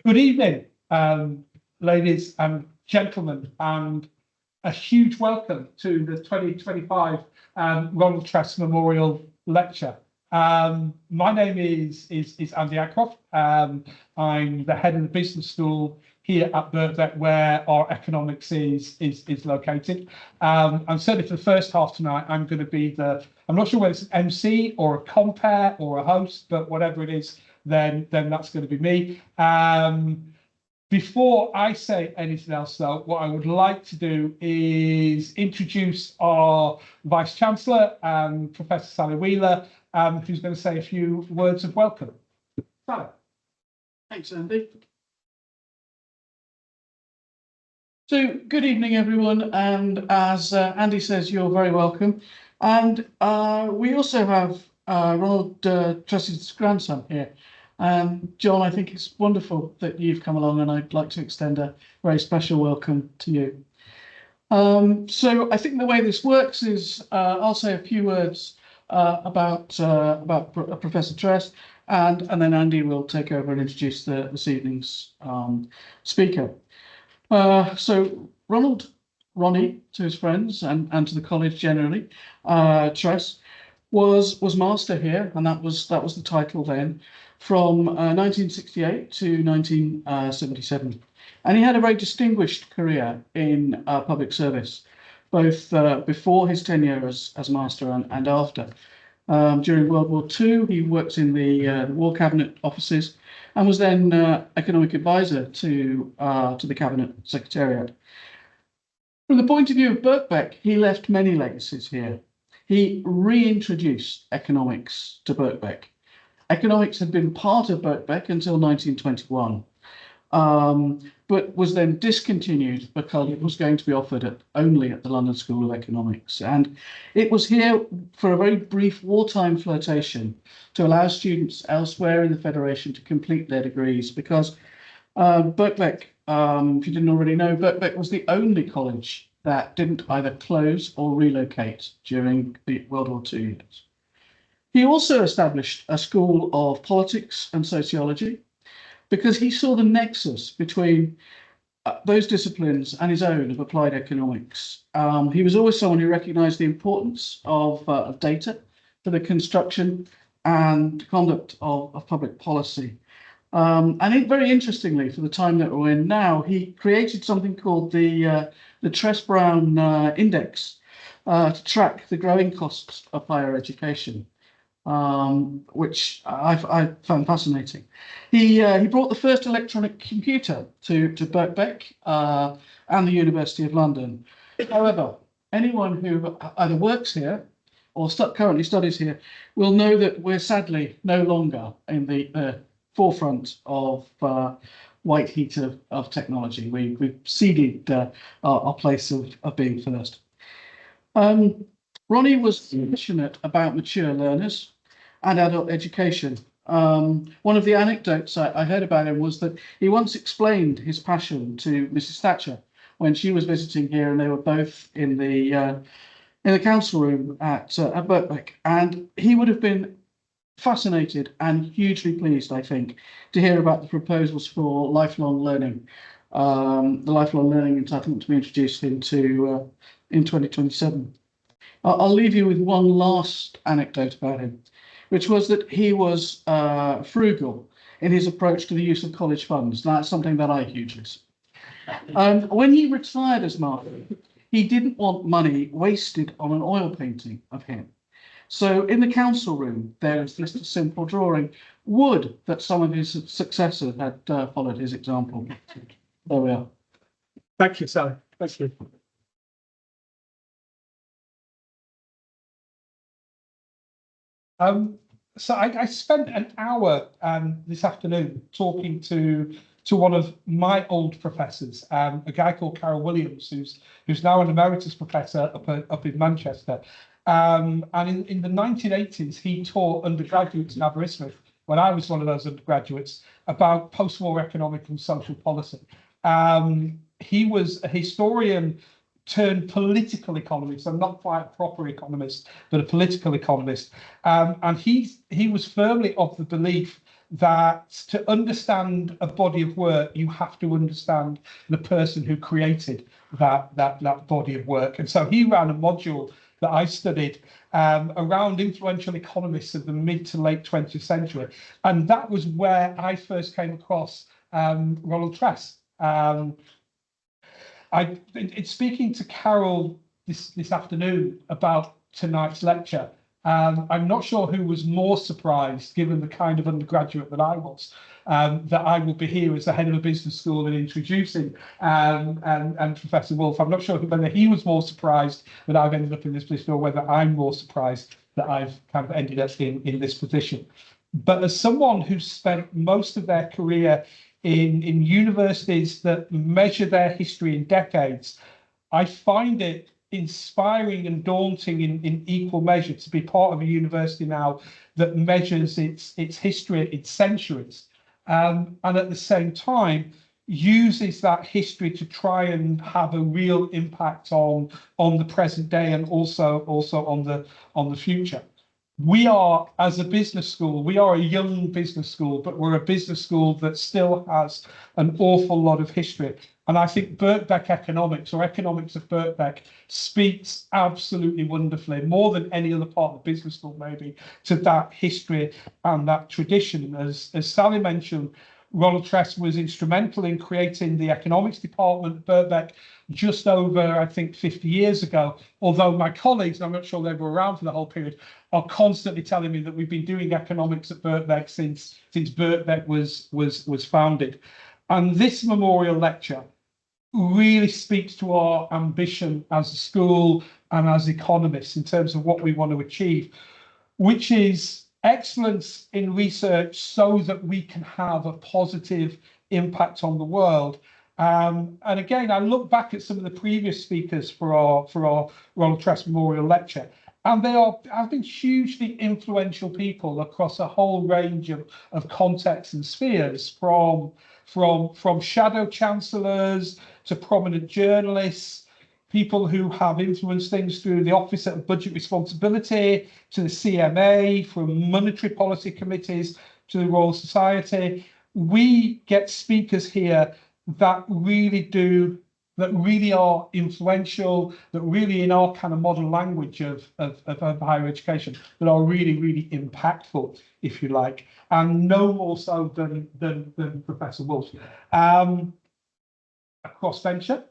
Good evening, ladies and gentlemen, and a huge welcome to the 2025 Ronald Trust Memorial Lecture. My name is Andy Ackroft. I'm the head of the business school here at Birkbeck, where our economics is located. And certainly for the first half tonight, I'm going to be I'm not sure whether it's an MC or a compere or a host, but whatever it is, then that's going to be me. Before I say anything else, though, what I would like to do is introduce our Vice Chancellor, Professor Sally Wheeler, who's going to say a few words of welcome. Sally. Thanks, Andy. So, good evening, everyone. And as Andy says, you're very welcome. And we also have Ronald Trust's grandson here. And John, I think it's wonderful that you've come along, and I'd like to extend a very special welcome to you. So I think the way this works is I'll say a few words about Professor Trest, and then Andy will take over and introduce this evening's speaker. So Ronnie, to his friends and to the college generally, Trest was master here, and that was the title then, from 1968 to 1977. And he had a very distinguished career in public service, both before his tenure as master and after. During World War II, he worked in the War Cabinet offices and was then economic advisor to the Cabinet Secretariat. From the point of view of Birkbeck, he left many legacies here. He reintroduced economics to Birkbeck. Economics had been part of Birkbeck until 1921, but was then discontinued because it was going to be offered only at the London School of Economics. And it was here for a very brief wartime flirtation to allow students elsewhere in the Federation to complete their degrees, because Birkbeck, if you didn't already know, Birkbeck was the only college that didn't either close or relocate during the World War II years. He also established a school of politics and sociology because he saw the nexus between those disciplines and his own of applied economics. He was always someone who recognized the importance of data for the construction and conduct of public policy. And very interestingly, for the time that we're in now, he created something called the Trest-Brown Index to track the growing costs of higher education. Which I found fascinating. He brought the first electronic computer to Birkbeck and the University of London. However, anyone who either works here or currently studies here will know that we're sadly no longer in the forefront of white heat of technology. We've ceded our place of being first. Ronnie was passionate about mature learners and adult education. One of the anecdotes I heard about him was that he once explained his passion to Mrs. Thatcher when she was visiting here, and they were both in the council room at Birkbeck, and he would have been fascinated and hugely pleased, I think, to hear about the proposals for lifelong learning, the lifelong learning entitlement to be introduced in 2027. I'll leave you with one last anecdote about him, which was that he was frugal in his approach to the use of college funds. That's something that I hugely support. When he retired as master, he didn't want money wasted on an oil painting of him. So in the council room, there is this simple drawing. Would that some of his successors had followed his example. There we are. Thank you, Sally. Thank you. So I spent an hour this afternoon talking to one of my old professors, a guy called Carol Williams, who's now an emeritus professor up in Manchester. And in the 1980s, he taught undergraduates in Aberystwyth, when I was one of those undergraduates, about post-war economic and social policy. He was a historian turned political economist, so not quite a proper economist, but a political economist. And he was firmly of the belief that to understand a body of work, you have to understand the person who created that body of work. And so he ran a module that I studied around influential economists of the mid to late 20th century. And that was where I first came across Ronald Tress. It's speaking to Carol this afternoon about tonight's lecture. I'm not sure who was more surprised, given the kind of undergraduate that I was, that I will be here as the head of a business school and introducing and Professor Wolf. I'm not sure whether he was more surprised that I've ended up in this position or whether I'm more surprised that I've kind of ended up in this position. But as someone who's spent most of their career in universities that measure their history in decades, I find it inspiring and daunting in equal measure to be part of a university now that measures its history, its centuries, and at the same time uses that history to try and have a real impact on the present day and also on the future. We are, as a business school, we are a young business school, but we're a business school that still has an awful lot of history. And I think Birkbeck Economics, or Economics of Birkbeck, speaks absolutely wonderfully, more than any other part of the business school maybe, to that history and that tradition. As Sally mentioned, Ronald Tress was instrumental in creating the economics department at Birkbeck just over, I think, 50 years ago. Although my colleagues, and I'm not sure they were around for the whole period, are constantly telling me that we've been doing economics at Birkbeck since Birkbeck was founded. And this memorial lecture really speaks to our ambition as a school and as economists in terms of what we want to achieve, which is excellence in research so that we can have a positive impact on the world. And again, I look back at some of the previous speakers for our Ronald Tress Memorial Lecture, and they have been hugely influential people across a whole range of contexts and spheres, from shadow chancellors to prominent journalists, people who have influenced things through the Office of Budget Responsibility to the CMA, from monetary policy committees to the Royal Society. We get speakers here that really are influential, that really, in our kind of modern language of higher education, that are really impactful, if you like, and no more so than Professor Wolf. A crossbencher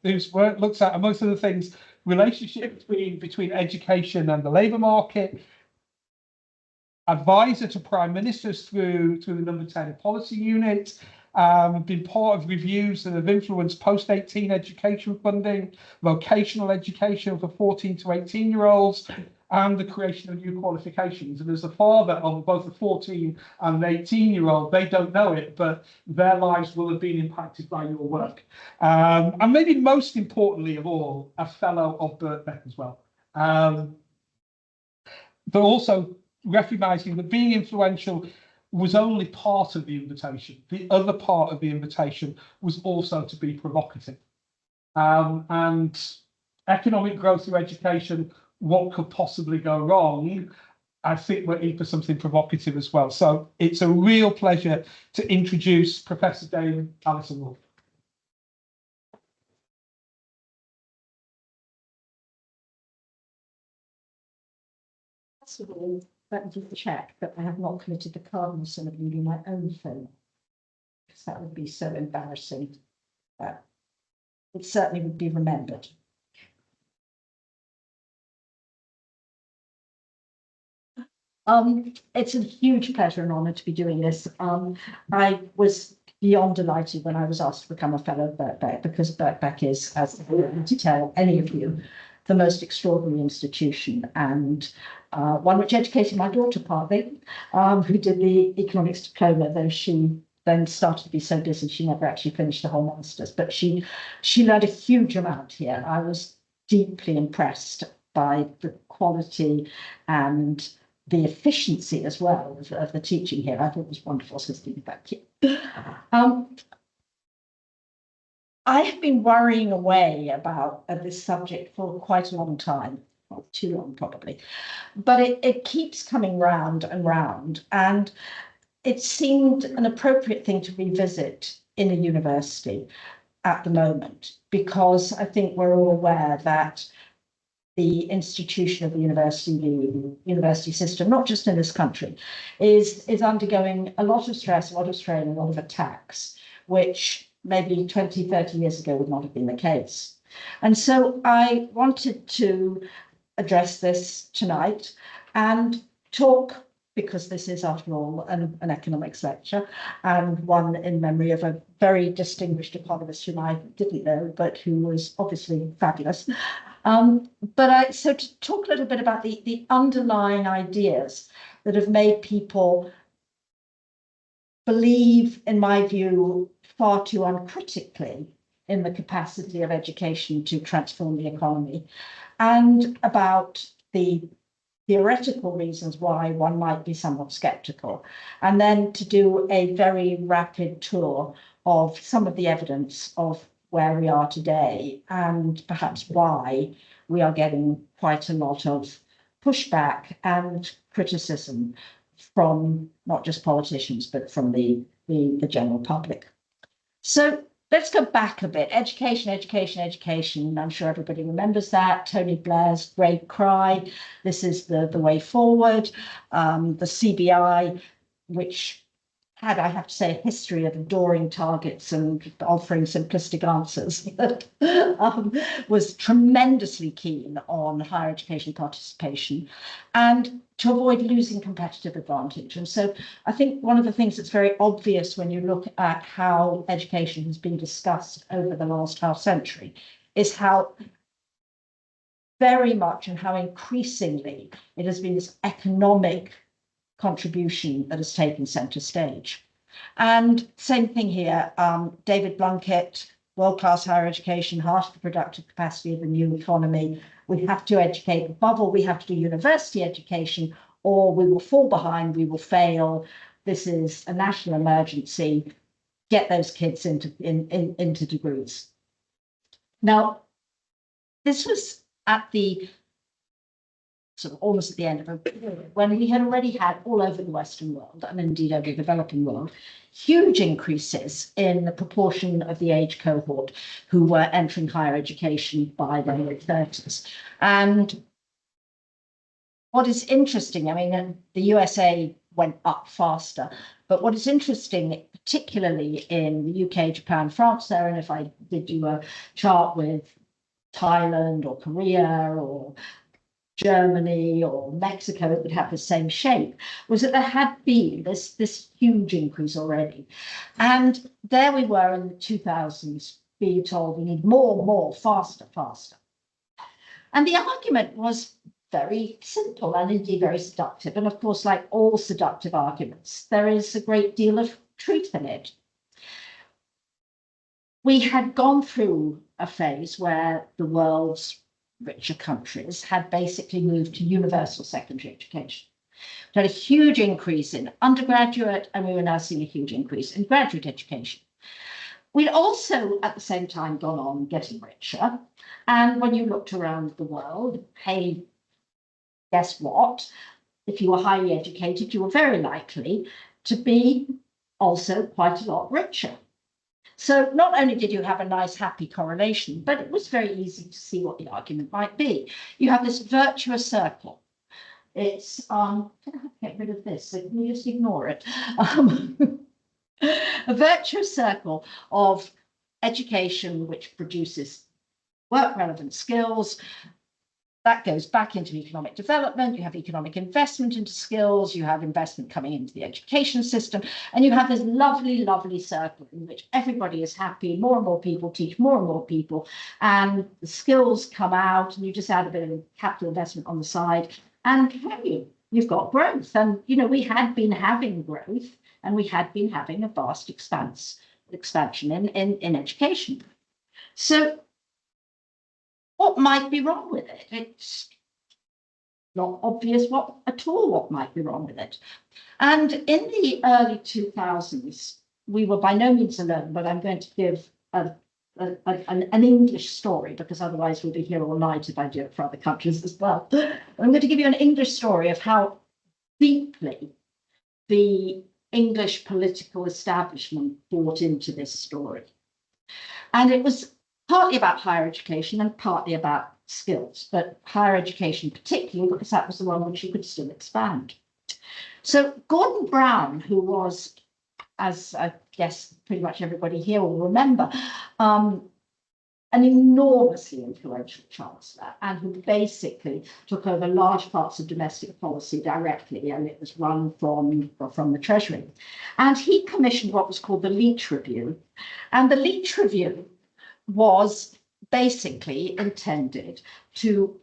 whose work looks at, amongst other things, relationship between education and the labour market, advisor to prime ministers through the number 10 policy unit, been part of reviews that have influenced post-18 education funding, vocational education for 14 to 18-year-olds, and the creation of new qualifications. And as a father of both a 14 and an 18-year-old, they don't know it, but their lives will have been impacted by your work. And maybe most importantly of all, a fellow of Birkbeck as well. But also recognising that being influential was only part of the invitation. The other part of the invitation was also to be provocative. And economic growth through education, what could possibly go wrong? I think we're in for something provocative as well. So it's a real pleasure to introduce Professor Dame Alison Wolf. First of all, let me just check that I have not committed the cardinal sin of using my own phone, because that would be so embarrassing. It certainly would be remembered. It's a huge pleasure and honour to be doing this. I was beyond delighted when I was asked to become a fellow of Birkbeck, because Birkbeck is, as I want to tell any of you, the most extraordinary institution, and one which educated my daughter partly, who did the economics diploma, though she then started to be so busy she never actually finished the whole masters. But she learned a huge amount here. I was deeply impressed by the quality and the efficiency as well of the teaching here. I thought it was wonderful. So thank you. I have been worrying away about this subject for quite a long time. well, too long probably, but it keeps coming round and round, and it seemed an appropriate thing to revisit in a university at the moment, because I think we're all aware that the institution of the university system, not just in this country, is undergoing a lot of stress, a lot of strain, a lot of attacks, which maybe 20, 30 years ago would not have been the case. And so I wanted to address this tonight and talk, because this is, after all, an economics lecture, and one in memory of a very distinguished economist whom I didn't know, but who was obviously fabulous. So to talk a little bit about the underlying ideas that have made people believe, in my view, far too uncritically in the capacity of education to transform the economy, and about the theoretical reasons why one might be somewhat skeptical, and then to do a very rapid tour of some of the evidence of where we are today, and perhaps why we are getting quite a lot of pushback and criticism from not just politicians, but from the general public. So let's go back a bit. Education, education, education. I'm sure everybody remembers that. Tony Blair's great cry. This is the way forward. The CBI, which had, I have to say, a history of adoring targets and offering simplistic answers, was tremendously keen on higher education participation and to avoid losing competitive advantage. And so I think one of the things that's very obvious when you look at how education has been discussed over the last half century is how very much and how increasingly it has been this economic contribution that has taken centre stage. And same thing here, David Blunkett, world-class higher education, half the productive capacity of the new economy. We have to educate, above all, we have to do university education, or we will fall behind, we will fail. This is a national emergency. Get those kids into degrees. Now, this was at the sort of almost at the end of a period when we had already had all over the Western world, and indeed over the developing world, huge increases in the proportion of the age cohort who were entering higher education by their mid-30s. And what is interesting, I mean, the USA went up faster, but what is interesting, particularly in the UK, Japan, France there, and if I did you a chart with Thailand or Korea or Germany or Mexico, it would have the same shape, was that there had been this huge increase already. And there we were in the 2000s being told we need more, faster. And the argument was very simple and indeed very seductive. And of course, like all seductive arguments, there is a great deal of truth in it. We had gone through a phase where the world's richer countries had basically moved to universal secondary education. We had a huge increase in undergraduate, and we were now seeing a huge increase in graduate education. We'd also, at the same time, gone on getting richer. And when you looked around the world, hey, guess what? If you were highly educated, you were very likely to be also quite a lot richer. So not only did you have a nice, happy correlation, but it was very easy to see what the argument might be. You have this virtuous circle. It's, I'm going to have to get rid of this, so can you just ignore it? A virtuous circle of education, which produces work-relevant skills. That goes back into economic development. You have economic investment into skills. You have investment coming into the education system. And you have this lovely, lovely circle in which everybody is happy. More and more people teach more and more people. And the skills come out, and you just add a bit of capital investment on the side. And hey, you've got growth. And, you know, we had been having growth, and we had been having a vast expansion in education. So what might be wrong with it? It's not obvious at all what might be wrong with it. And in the early 2000s, we were by no means alone, but I'm going to give a an English story, because otherwise we'll be here all night if I do it for other countries as well. I'm going to give you an English story of how deeply the English political establishment bought into this story. And it was partly about higher education and partly about skills, but higher education particularly because that was the one which you could still expand. So Gordon Brown, who was, as I guess pretty much everybody here will remember, an enormously influential chancellor, and who basically took over large parts of domestic policy directly, and it was run from the Treasury. And he commissioned what was called the Leach Review. And the Leach Review was basically intended to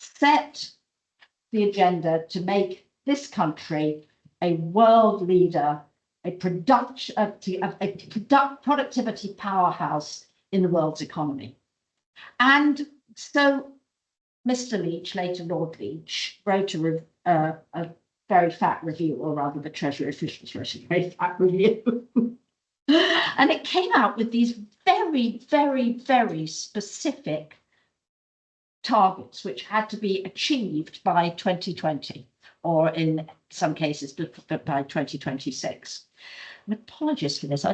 set the agenda to make this country a world leader, a productivity powerhouse in the world's economy. And so Mr. Leach, later Lord Leach, wrote a very fat review, or rather the Treasury officials wrote a very fat review. And it came out with these very, very, very specific targets which had to be achieved by 2020, or in some cases by 2026. And apologies for this.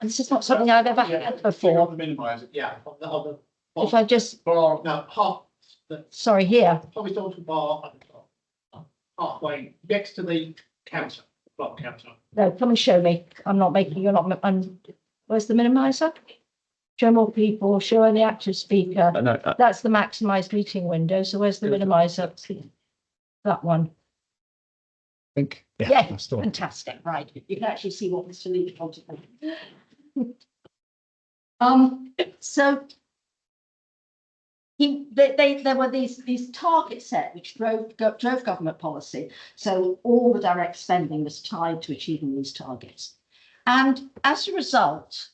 This is not something I've ever had before. Minimise it, yeah. If I just, Bar, no, half, sorry, here. horizontal bar at the top, halfway, next to the counter, block counter. No, come and show me. I'm not making, you're not, where's the minimizer? Show more people, show the active speaker. No, That's the maximized meeting window. So where's the minimizer? That one. think. Yeah, that's the one. fantastic. Right. You can actually see what Mr. Leach wanted. So there were these targets set which drove government policy. So all the direct spending was tied to achieving these targets. And as a result,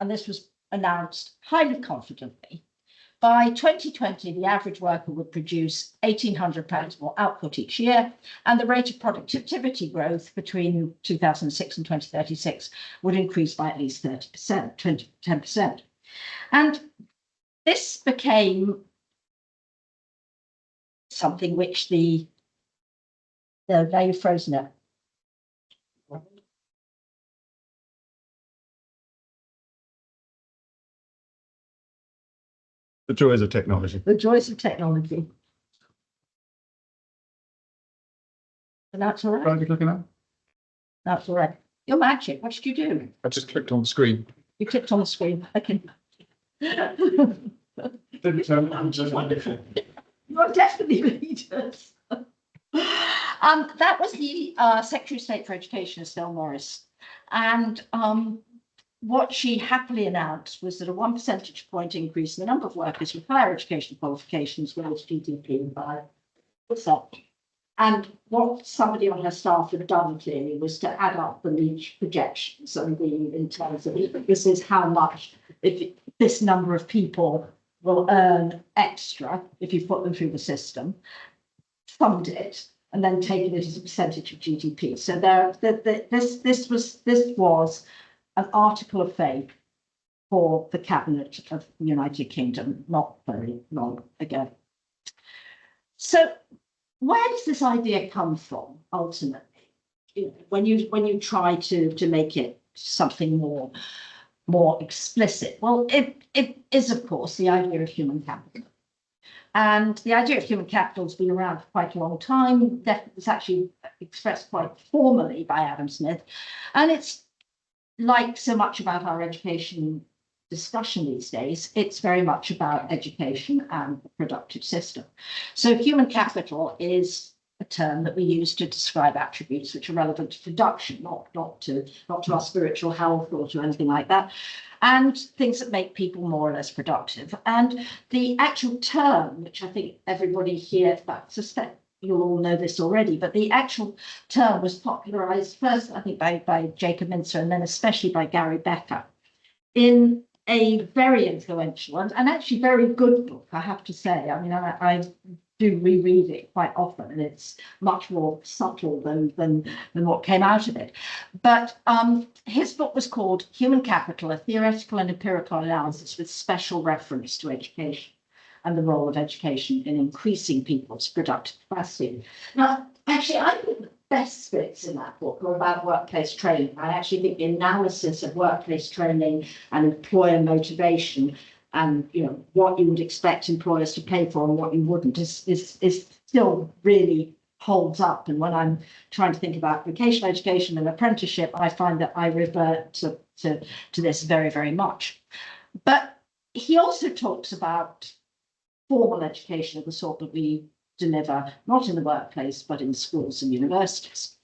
and this was announced highly confidently, by 2020, the average worker would produce £1,800 more output each year, and the rate of productivity growth between 2006 and 2036 would increase by at least 30%, 10%. And this became something which now you've frozen it. The joys of technology. The joys of technology. And that's all right. Are you looking at? That's all right. Your magic. What did you do? I just clicked on the screen. You clicked on the screen. Okay. Didn't turn on. Wonderful. You are definitely leaders. That was the Secretary of State for Education, Estelle Morris, and what she happily announced was that a 1 percentage point increase in the number of workers with higher education qualifications rose GDP by 5%. And what somebody on her staff had done clearly was to add up the Leach projections and in terms of this is how much if this number of people will earn extra if you put them through the system, fund it, and then take it as a percentage of GDP. So this was an article of faith for the cabinet of the United Kingdom not very long ago. So where does this idea come from ultimately? When you try to make it something more explicit, well, it is of course the idea of human capital. And the idea of human capital has been around for quite a long time. It's actually expressed quite formally by Adam Smith, and it's like so much about our education discussion these days, it's very much about education and the productive system. So human capital is a term that we use to describe attributes which are relevant to production, not to our spiritual health or to anything like that, and things that make people more or less productive. And the actual term, which I think everybody here, but I suspect you'll all know this already, but the actual term was popularized first, I think, by Jacob Mincer and then especially by Gary Becker in a very influential and actually very good book, I have to say. I mean, I do reread it quite often, and it's much more subtle than what came out of it. But his book was called Human Capital, a Theoretical and Empirical Analysis with Special Reference to Education and the Role of Education in Increasing People's Productive Capacity. Now, actually, I think the best bits in that book are about workplace training. I actually think the analysis of workplace training and employer motivation and what you would expect employers to pay for and what you wouldn't is still really holds up. And when I'm trying to think about vocational education and apprenticeship, I find that I revert to this very, very much. But he also talks about formal education of the sort that we deliver, not in the workplace, but in schools and universities.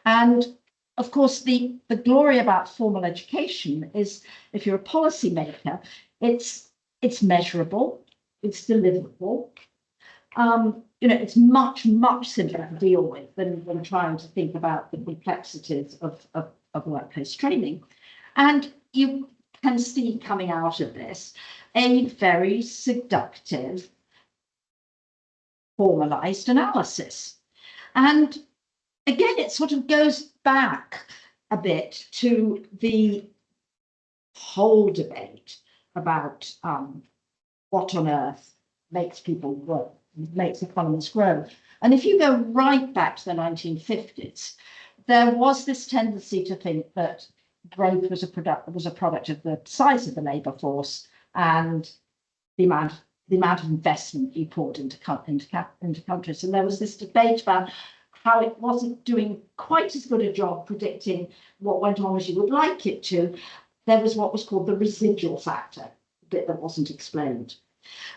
And of course, the glory about formal education is, if you're a policymaker, it's measurable, it's deliverable. It's much, much simpler to deal with than trying to think about the complexities of workplace training. And you can see coming out of this a very seductive, formalized analysis. And again, it sort of goes back a bit to the whole debate about what on earth makes people work, makes economies grow. And if you go right back to the 1950s, there was this tendency to think that growth was a product of the size of the labour force and the amount of investment you poured into countries. And there was this debate about how it wasn't doing quite as good a job predicting what went on as you would like it to. There was what was called the residual factor, a bit that wasn't explained.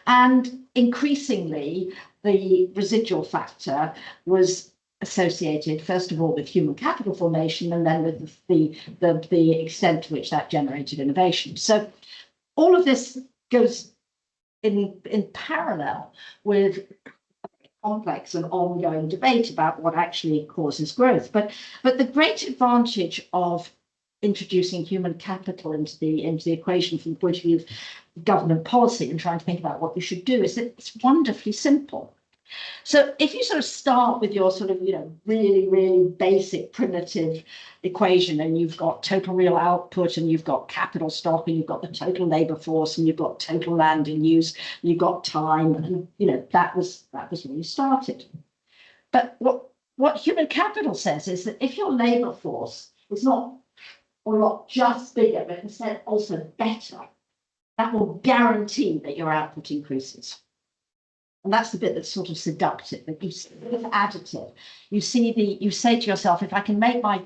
And increasingly, the residual factor was associated, first of all, with human capital formation, and then with the extent to which that generated innovation. So all of this goes in parallel with complex and ongoing debate about what actually causes growth. But the great advantage of introducing human capital into the equation from the point of view of government policy and trying to think about what you should do is that it's wonderfully simple. So if you sort of start with your sort of, really, really basic primitive equation, and you've got total real output, and you've got capital stock, and you've got the total labour force, and you've got total land in use, and you've got time, and that was where you started. But what human capital says is that if your labour force is not just bigger, but instead also better, that will guarantee that your output increases. And that's the bit that's sort of seductive, that you see it's additive. You say to yourself, if I can make my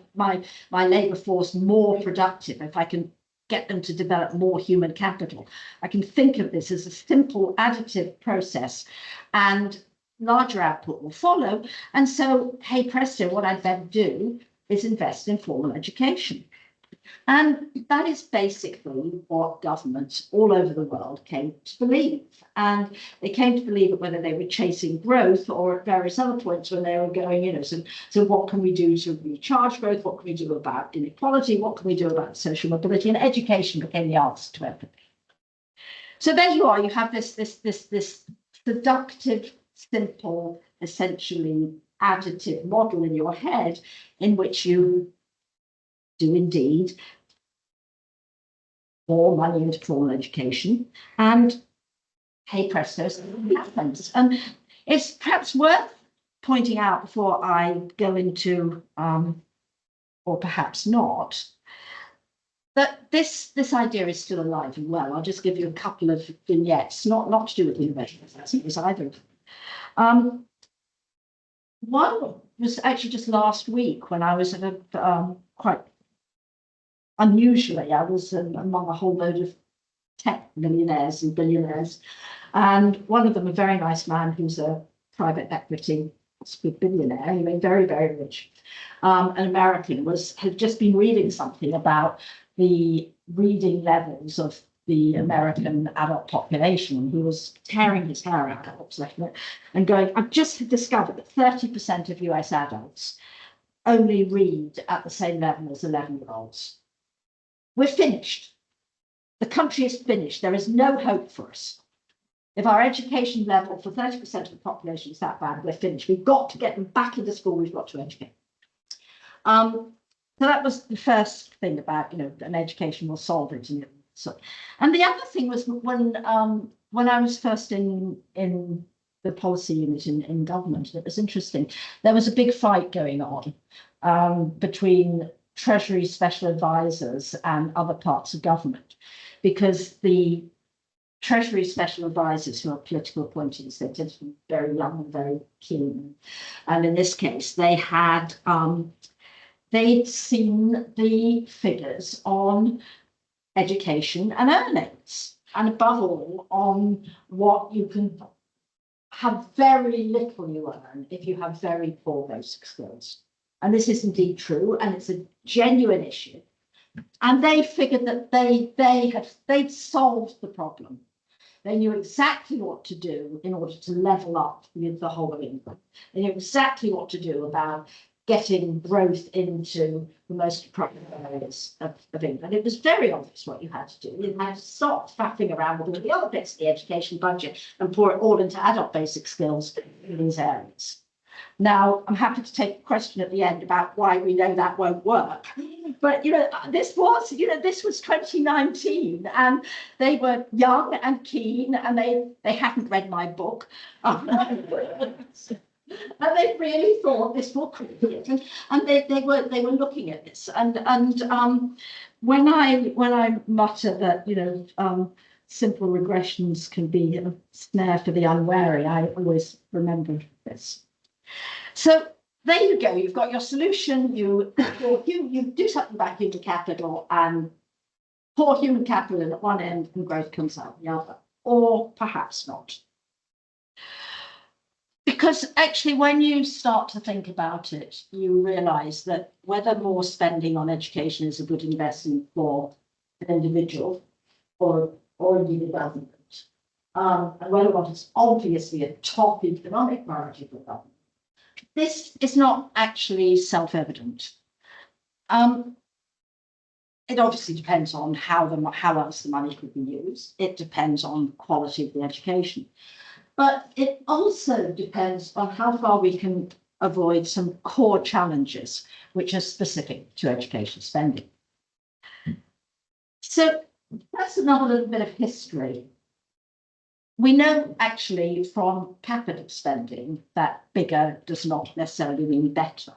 labour force more productive, if I can get them to develop more human capital, I can think of this as a simple additive process, and larger output will follow. And so, hey presto, what I'd better do is invest in formal education. And that is basically what governments all over the world came to believe. And they came to believe it whether they were chasing growth or at various other points when they were going, so what can we do to recharge growth? What can we do about inequality? What can we do about social mobility? And education became the answer to everything. So there you are. You have this seductive, simple, essentially additive model in your head in which you do indeed more money into formal education, and hey presto, something happens. And it's perhaps worth pointing out before I go into, or perhaps not, that this idea is still alive and well. I'll just give you a couple of vignettes, not to do with universities either. One was actually just last week when I was at a quite unusually, I was among a whole load of tech millionaires and billionaires, and one of them, a very nice man who's a private equity billionaire, anyway, very, very rich, an American, had just been reading something about the reading levels of the American adult population. He was tearing his hair out and going, I've just discovered that 30% of US adults only read at the same level as 11-year-olds. We're finished. The country is finished. There is no hope for us. If our education level for 30% of the population is that bad, we're finished. We've got to get them back into school. We've got to educate. So that was the first thing about, an education will solve it. And the other thing was when I was first in the policy unit in government, it was interesting. There was a big fight going on between Treasury special advisors and other parts of government, because the Treasury special advisors, who are political appointees, they tend to be very young and very keen. And in this case, they'd seen the figures on education and earnings, and above all, on what you can have very little you earn if you have very poor basic skills. And this is indeed true, and it's a genuine issue. And they figured that they'd solved the problem. They knew exactly what to do in order to level up with the whole of England. They knew exactly what to do about getting growth into the most profitable areas of England. It was very obvious what you had to do. You had to stop faffing around with all the other bits of the education budget and pour it all into adult basic skills in these areas. Now, I'm happy to take a question at the end about why we know that won't work. But, this was 2019, and they were young and keen, and they hadn't read my book. And they really thought this will create, and they were looking at this. And when I mutter that simple regressions can be a snare for the unwary, I always remember this. So there you go. You've got your solution. You do something about human capital, and pour human capital in at one end, and growth comes out the other, or perhaps not. Because actually, when you start to think about it, you realise that whether more spending on education is a good investment for an individual or indeed a government, and whether what is obviously a top economic priority for government, this is not actually self-evident. It obviously depends on how else the money could be used. It depends on the quality of the education. But it also depends on how far we can avoid some core challenges which are specific to education spending. So that's another little bit of history. We know actually from capital spending that bigger does not necessarily mean better.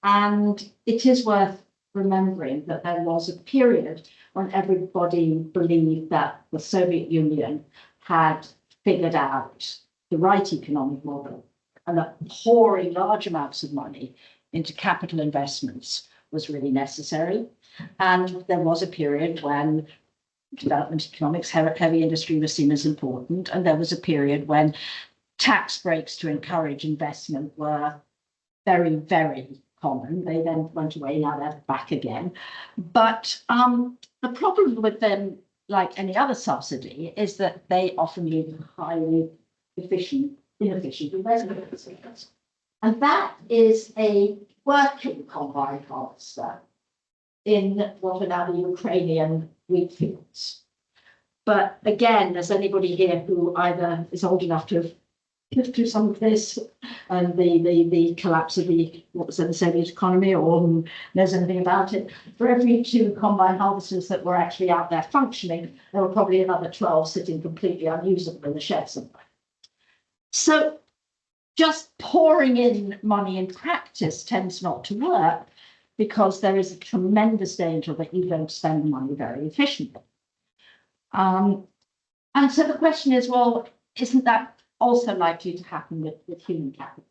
And it is worth remembering that there was a period when everybody believed that the Soviet Union had figured out the right economic model, and that pouring large amounts of money into capital investments was really necessary. And there was a period when development economics, heavy industry was seen as important, and there was a period when tax breaks to encourage investment were very, very common. They then went away, now they're back again. But the problem with them, like any other subsidy, is that they often lead to highly inefficient investments. And that is a working combine harvester in what are now the Ukrainian wheat fields. But again, there's anybody here who either is old enough to have lived through some of this and the collapse of what was then the Soviet economy, or knows anything about it. For every 2 combine harvesters that were actually out there functioning, there were probably another 12 sitting completely unusable in the shed somewhere. So just pouring in money in practice tends not to work, because there is a tremendous danger that you don't spend money very efficiently. And so the question is, well, isn't that also likely to happen with human capital?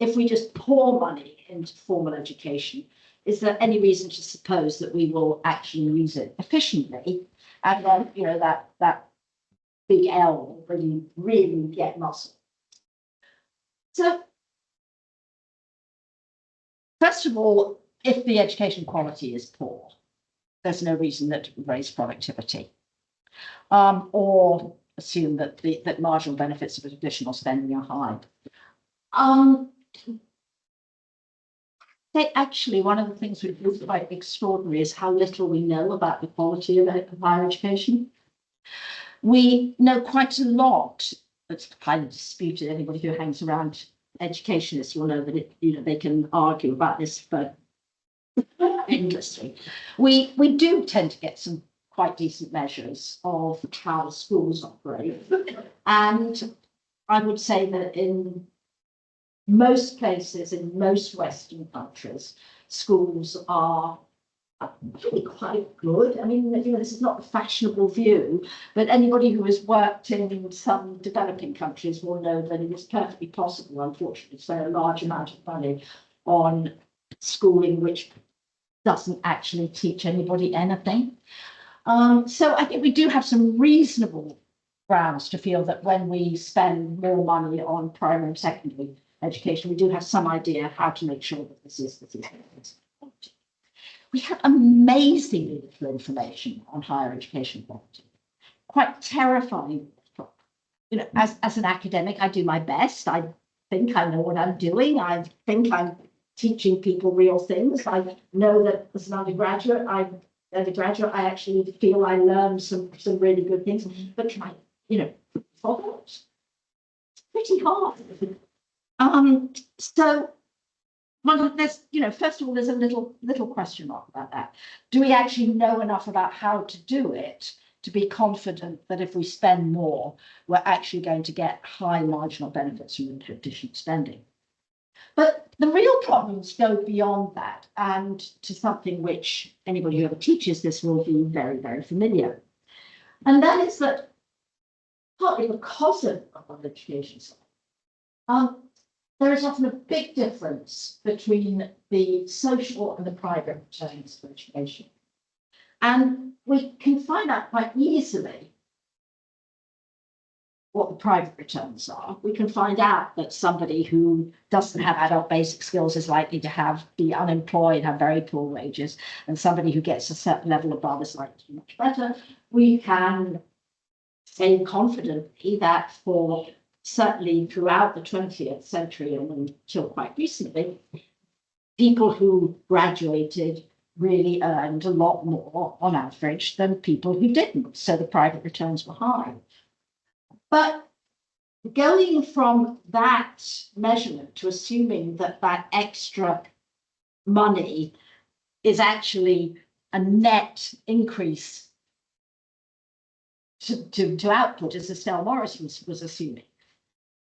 If we just pour money into formal education, is there any reason to suppose that we will actually use it efficiently? And then, that big L will really get muscle. So, first of all, if the education quality is poor, there's no reason that it would raise productivity, or assume that that marginal benefits of additional spending are high. Actually, one of the things which is quite extraordinary is how little we know about the quality of higher education. We know quite a lot. It's highly disputed. Anybody who hangs around educationists will know that they can argue about this for endlessly. We do tend to get some quite decent measures of how schools operate, and I would say that in most places, in most Western countries, schools are really quite good. I mean, this is not a fashionable view, but anybody who has worked in some developing countries will know that it is perfectly possible, unfortunately, to spend a large amount of money on schooling which doesn't actually teach anybody anything. So I think we do have some reasonable grounds to feel that when we spend more money on primary and secondary education, we do have some idea how to make sure that this is. We have amazingly little information on higher education quality, quite terrifying. As an academic, I do my best. I think I know what I'm doing. I think I'm teaching people real things. I know that as an undergraduate, I actually feel I learned some really good things. But can I, follow it? It's pretty hard. So, well, there's, first of all, there's a little question mark about that. Do we actually know enough about how to do it to be confident that if we spend more, we're actually going to get high marginal benefits from additional spending? But the real problems go beyond that, and to something which anybody who ever teaches this will be very, very familiar. And that is that partly because of education side, there is often a big difference between the social and the private returns for education. And we can find out quite easily what the private returns are. We can find out that somebody who doesn't have adult basic skills is likely to be unemployed, have very poor wages, and somebody who gets a certain level above is likely to be much better. We can say confidently that for certainly throughout the 20th century and until quite recently, people who graduated really earned a lot more on average than people who didn't. So the private returns were high. But going from that measurement to assuming that that extra money is actually a net increase to output, as Estelle Morris was assuming,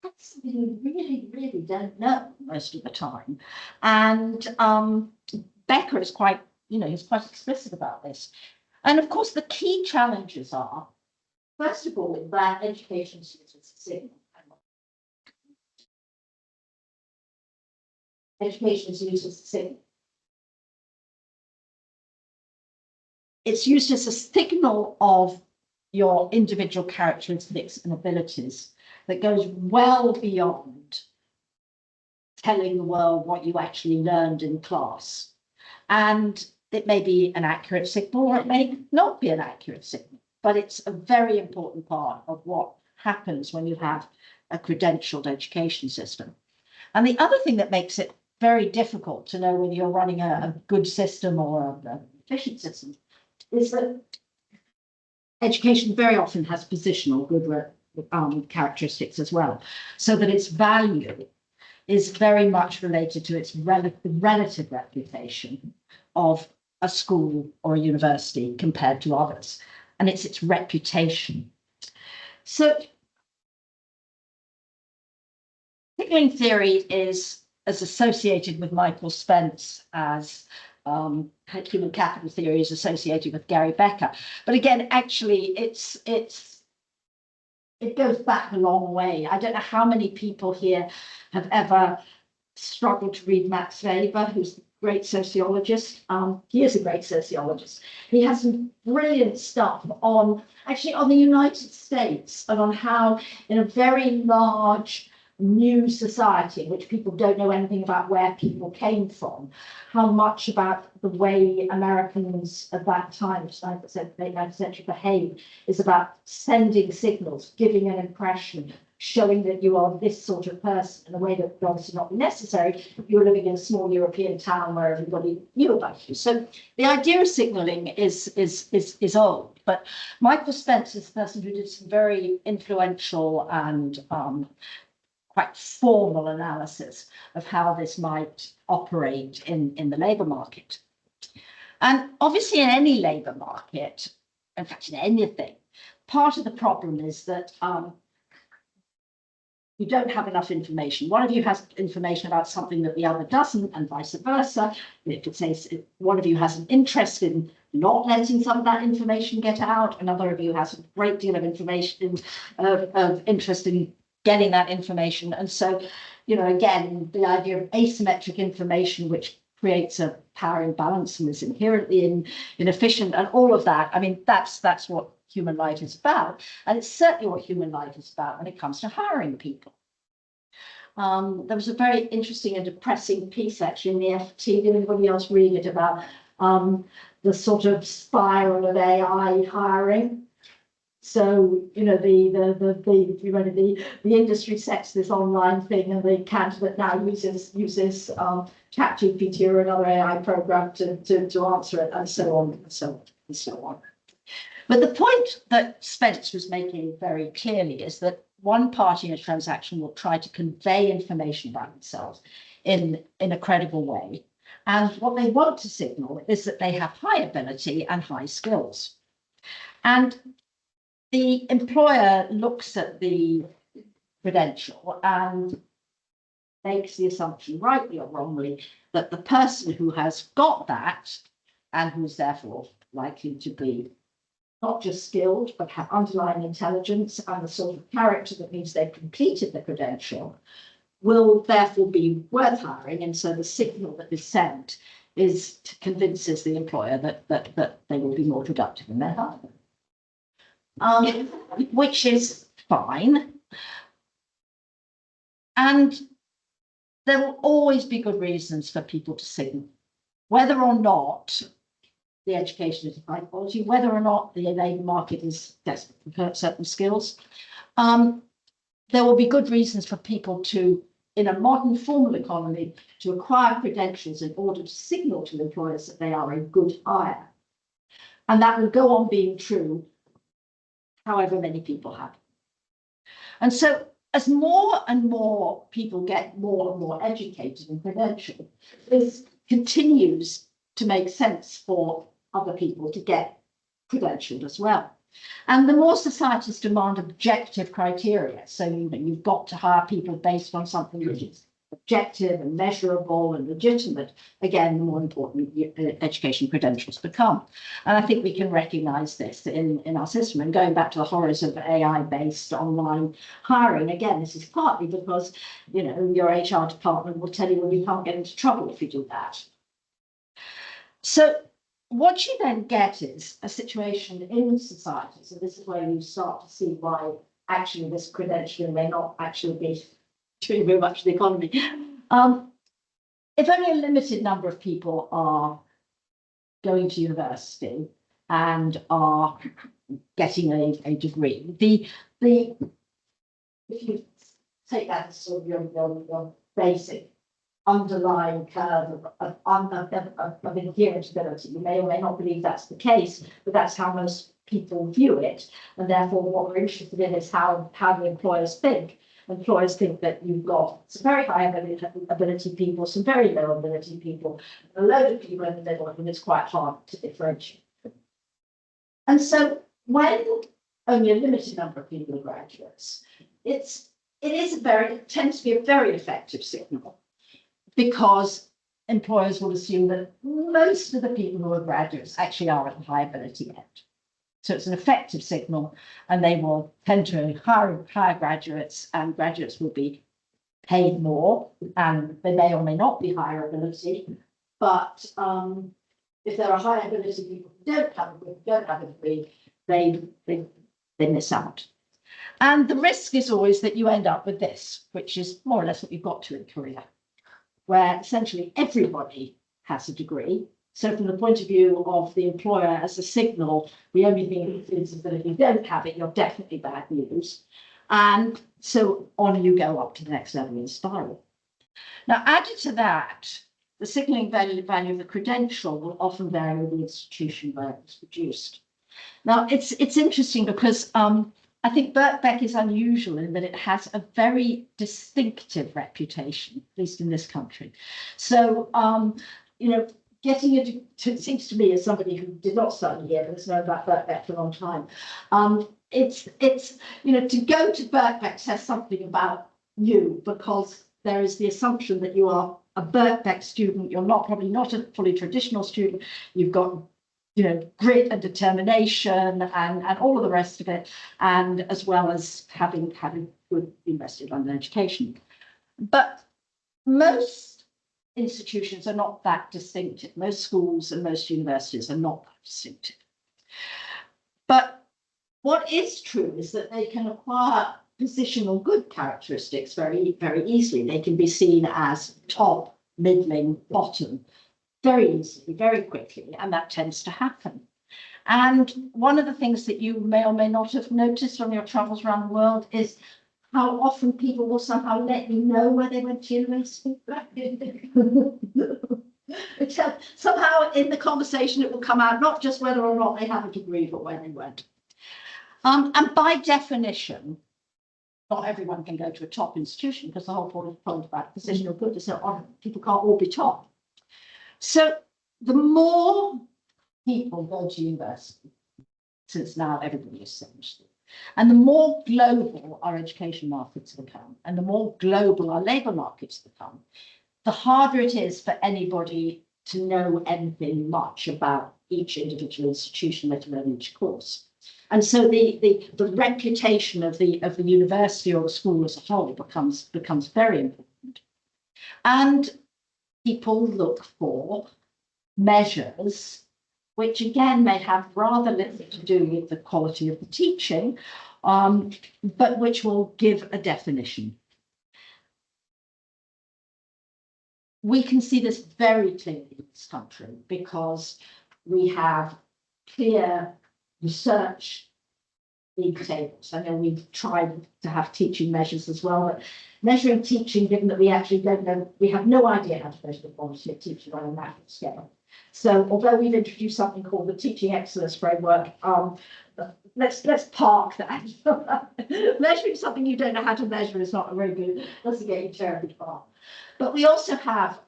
that's something we really, really don't know most of the time. And Becker is quite, he's quite explicit about this. And of course, the key challenges are, first of all, that education uses a signal. Education uses a signal. It's used as a signal of your individual characteristics and abilities that goes well beyond telling the world what you actually learned in class. And it may be an accurate signal or it may not be an accurate signal, but it's a very important part of what happens when you have a credentialed education system. And the other thing that makes it very difficult to know whether you're running a good system or an efficient system is that education very often has positional good characteristics as well, so that its value is very much related to its relative reputation of a school or a university compared to others, and it's its reputation. So signaling theory is as associated with Michael Spence as human capital theory is associated with Gary Becker. But again, actually, it goes back a long way. I don't know how many people here have ever struggled to read Max Weber, who's a great sociologist. He is a great sociologist. He has some brilliant stuff on the United States and on how in a very large new society in which people don't know anything about where people came from, how much about the way Americans at that time, 19th century, behave is about sending signals, giving an impression, showing that you are this sort of person in a way that would obviously not be necessary if you were living in a small European town where everybody knew about you. So the idea of signalling is old, but Michael Spence is the person who did some very influential and quite formal analysis of how this might operate in the labour market. And obviously in any labour market, in fact in anything, part of the problem is that you don't have enough information. One of you has information about something that the other doesn't, and vice versa. If it says one of you has an interest in not letting some of that information get out, another of you has a great deal of information of interest in getting that information. And so, you know, again, the idea of asymmetric information, which creates a power imbalance and is inherently inefficient and all of that. I mean, that's what human life is about. And it's certainly what human life is about when it comes to hiring people. There was a very interesting and depressing piece actually in the FT. Did anybody else read it about the sort of spiral of AI hiring? So, you know, the industry sets this online thing, and the candidate now uses ChatGPT or another AI program to answer it, and so on and so on and so on. But the point that Spence was making very clearly is that one party in a transaction will try to convey information about themselves in a credible way. And what they want to signal is that they have high ability and high skills. And the employer looks at the credential and makes the assumption, rightly or wrongly, that the person who has got that and who's therefore likely to be not just skilled, but have underlying intelligence and the sort of character that means they've completed the credential, will therefore be worth hiring. And so the signal that is sent convinces the employer that they will be more productive in their hiring. Which is fine. And there will always be good reasons for people to signal, whether or not the education is of high quality, whether or not the labour market is desperate for certain skills. There will be good reasons for people to, in a modern formal economy, to acquire credentials in order to signal to employers that they are a good hire. And that will go on being true however many people have. And so as more and more people get more and more educated and credentialed, this continues to make sense for other people to get credentialed as well. And the more societies demand objective criteria, so you've got to hire people based on something which is objective and measurable and legitimate, again, the more important education credentials become. And I think we can recognise this in our system. And going back to the horrors of AI-based online hiring, again, this is partly because, you know, your HR department will tell you, well, you can't get into trouble if you do that. So what you then get is a situation in society. So this is where you start to see why actually this credentialing may not actually be doing very much the economy. If only a limited number of people are going to university and are getting a degree, if you take that as sort of your basic underlying curve of inherent ability, you may or may not believe that's the case, but that's how most people view it. And therefore, what we're interested in is how the employers think. Employers think that you've got some very high ability people, some very low ability people, a load of people in the middle, and it's quite hard to differentiate. And so when only a limited number of people are graduates, it tends to be a very effective signal, because employers will assume that most of the people who are graduates actually are at the high ability end. So it's an effective signal, and they will tend to hire graduates, and graduates will be paid more, and they may or may not be higher ability. But if there are high ability people who don't have a degree, they miss out. And the risk is always that you end up with this, which is more or less what you've got to in Korea, where essentially everybody has a degree. So from the point of view of the employer as a signal, the only thing is that if you don't have it, you're definitely bad news. And so on you go up to the next level in spiral. Now, added to that, the signalling value of the credential will often vary with the institution where it was produced. Now, it's interesting because I think Birkbeck is unusual in that it has a very distinctive reputation, at least in this country. So, you know, getting it seems to me, as somebody who did not study here but has known about Birkbeck for a long time, it's you know, to go to Birkbeck says something about you, because there is the assumption that you are a Birkbeck student. You're probably not a fully traditional student. You've got, you know, grit and determination and all of the rest of it, and as well as having good University of London education. But most institutions are not that distinctive. Most schools and most universities are not that distinctive. But what is true is that they can acquire positional good characteristics very, very easily. They can be seen as top, middling, bottom, very easily, very quickly, and that tends to happen. And one of the things that you may or may not have noticed on your travels around the world is how often people will somehow let you know where they went to university. Somehow in the conversation it will come out not just whether or not they have a degree, but where they went. And by definition, not everyone can go to a top institution, because the whole point about positional good is that people can't all be top. So the more people go to university, since now everybody is essentially, and the more global our education markets become, and the more global our labour markets become, the harder it is for anybody to know anything much about each individual institution, let alone each course. And so the reputation of the university or the school as a whole becomes very important. And people look for measures which again may have rather little to do with the quality of the teaching, but which will give a definition. We can see this very clearly in this country because we have clear research league tables. I know we've tried to have teaching measures as well, but measuring teaching, given that we actually don't know, we have no idea how to measure the quality of teaching on a national scale. So although we've introduced something called the Teaching Excellence Framework, let's park that. Measuring something you don't know how to measure is not very good, doesn't get you terribly far. But we also have,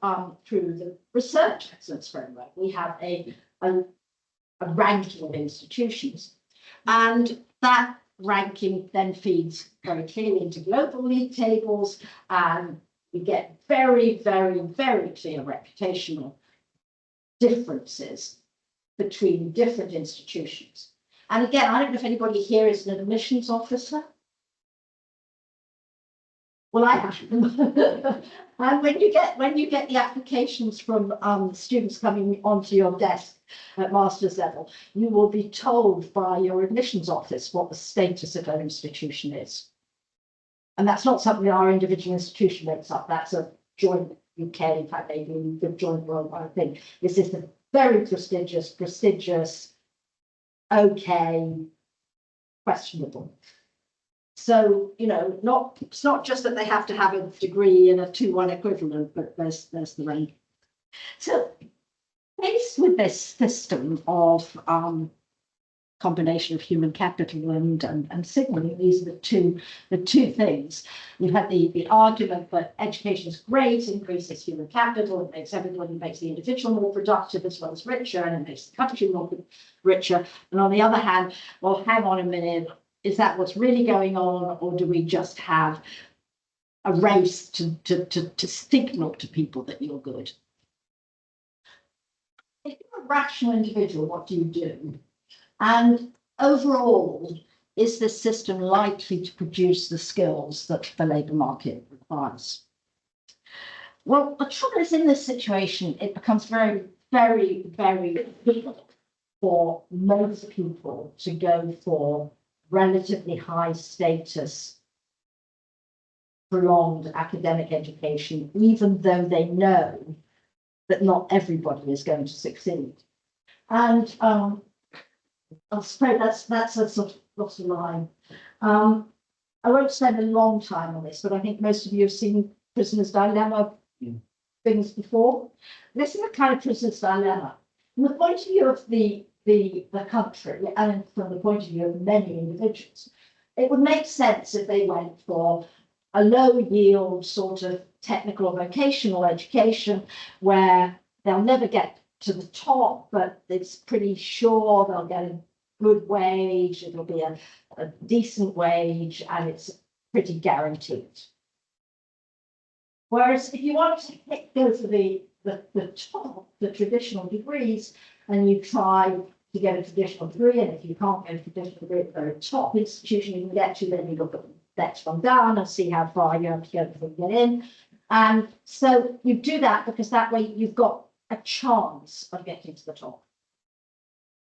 through the Research Excellence Framework, we have a ranking of institutions. And that ranking then feeds very clearly into global league tables, and we get very, very, very clear reputational differences between different institutions. And again, I don't know if anybody here is an admissions officer. Well, I have. And when you get the applications from students coming onto your desk at master's level, you will be told by your admissions office what the status of their institution is. And that's not something that our individual institution makes up. That's a joint UK, in fact, maybe the joint worldwide thing. This is a very prestigious, okay, questionable. So, you know, it's not just that they have to have a degree in a 2-1 equivalent, but there's the range. So, faced with this system of combination of human capital and signalling, these are the two things. We've had the argument that education is great, increases human capital, it makes the individual more productive as well as richer, and it makes the country more richer. And on the other hand, well, hang on a minute. Is that what's really going on, or do we just have a race to signal to people that you're good? If you're a rational individual, what do you do? And overall, is this system likely to produce the skills that the labour market requires? Well, the trouble is, in this situation, it becomes very, very, very difficult for most people to go for relatively high status, prolonged academic education, even though they know that not everybody is going to succeed. And I suppose that's a sort of bottom line. I won't spend a long time on this, but I think most of you have seen Prisoner's Dilemma things before. This is a kind of Prisoner's Dilemma. From the point of view of the country, and from the point of view of many individuals, it would make sense if they went for a low yield sort of technical or vocational education where they'll never get to the top, but it's pretty sure they'll get a good wage, it'll be a decent wage, and it's pretty guaranteed. Whereas if you want to go for the top, the traditional degrees, and you try to get a traditional degree, and if you can't get a traditional degree at the very top institution you can get to, then you look at the next one down and see how far you have to go before you get in. And so you do that because that way you've got a chance of getting to the top.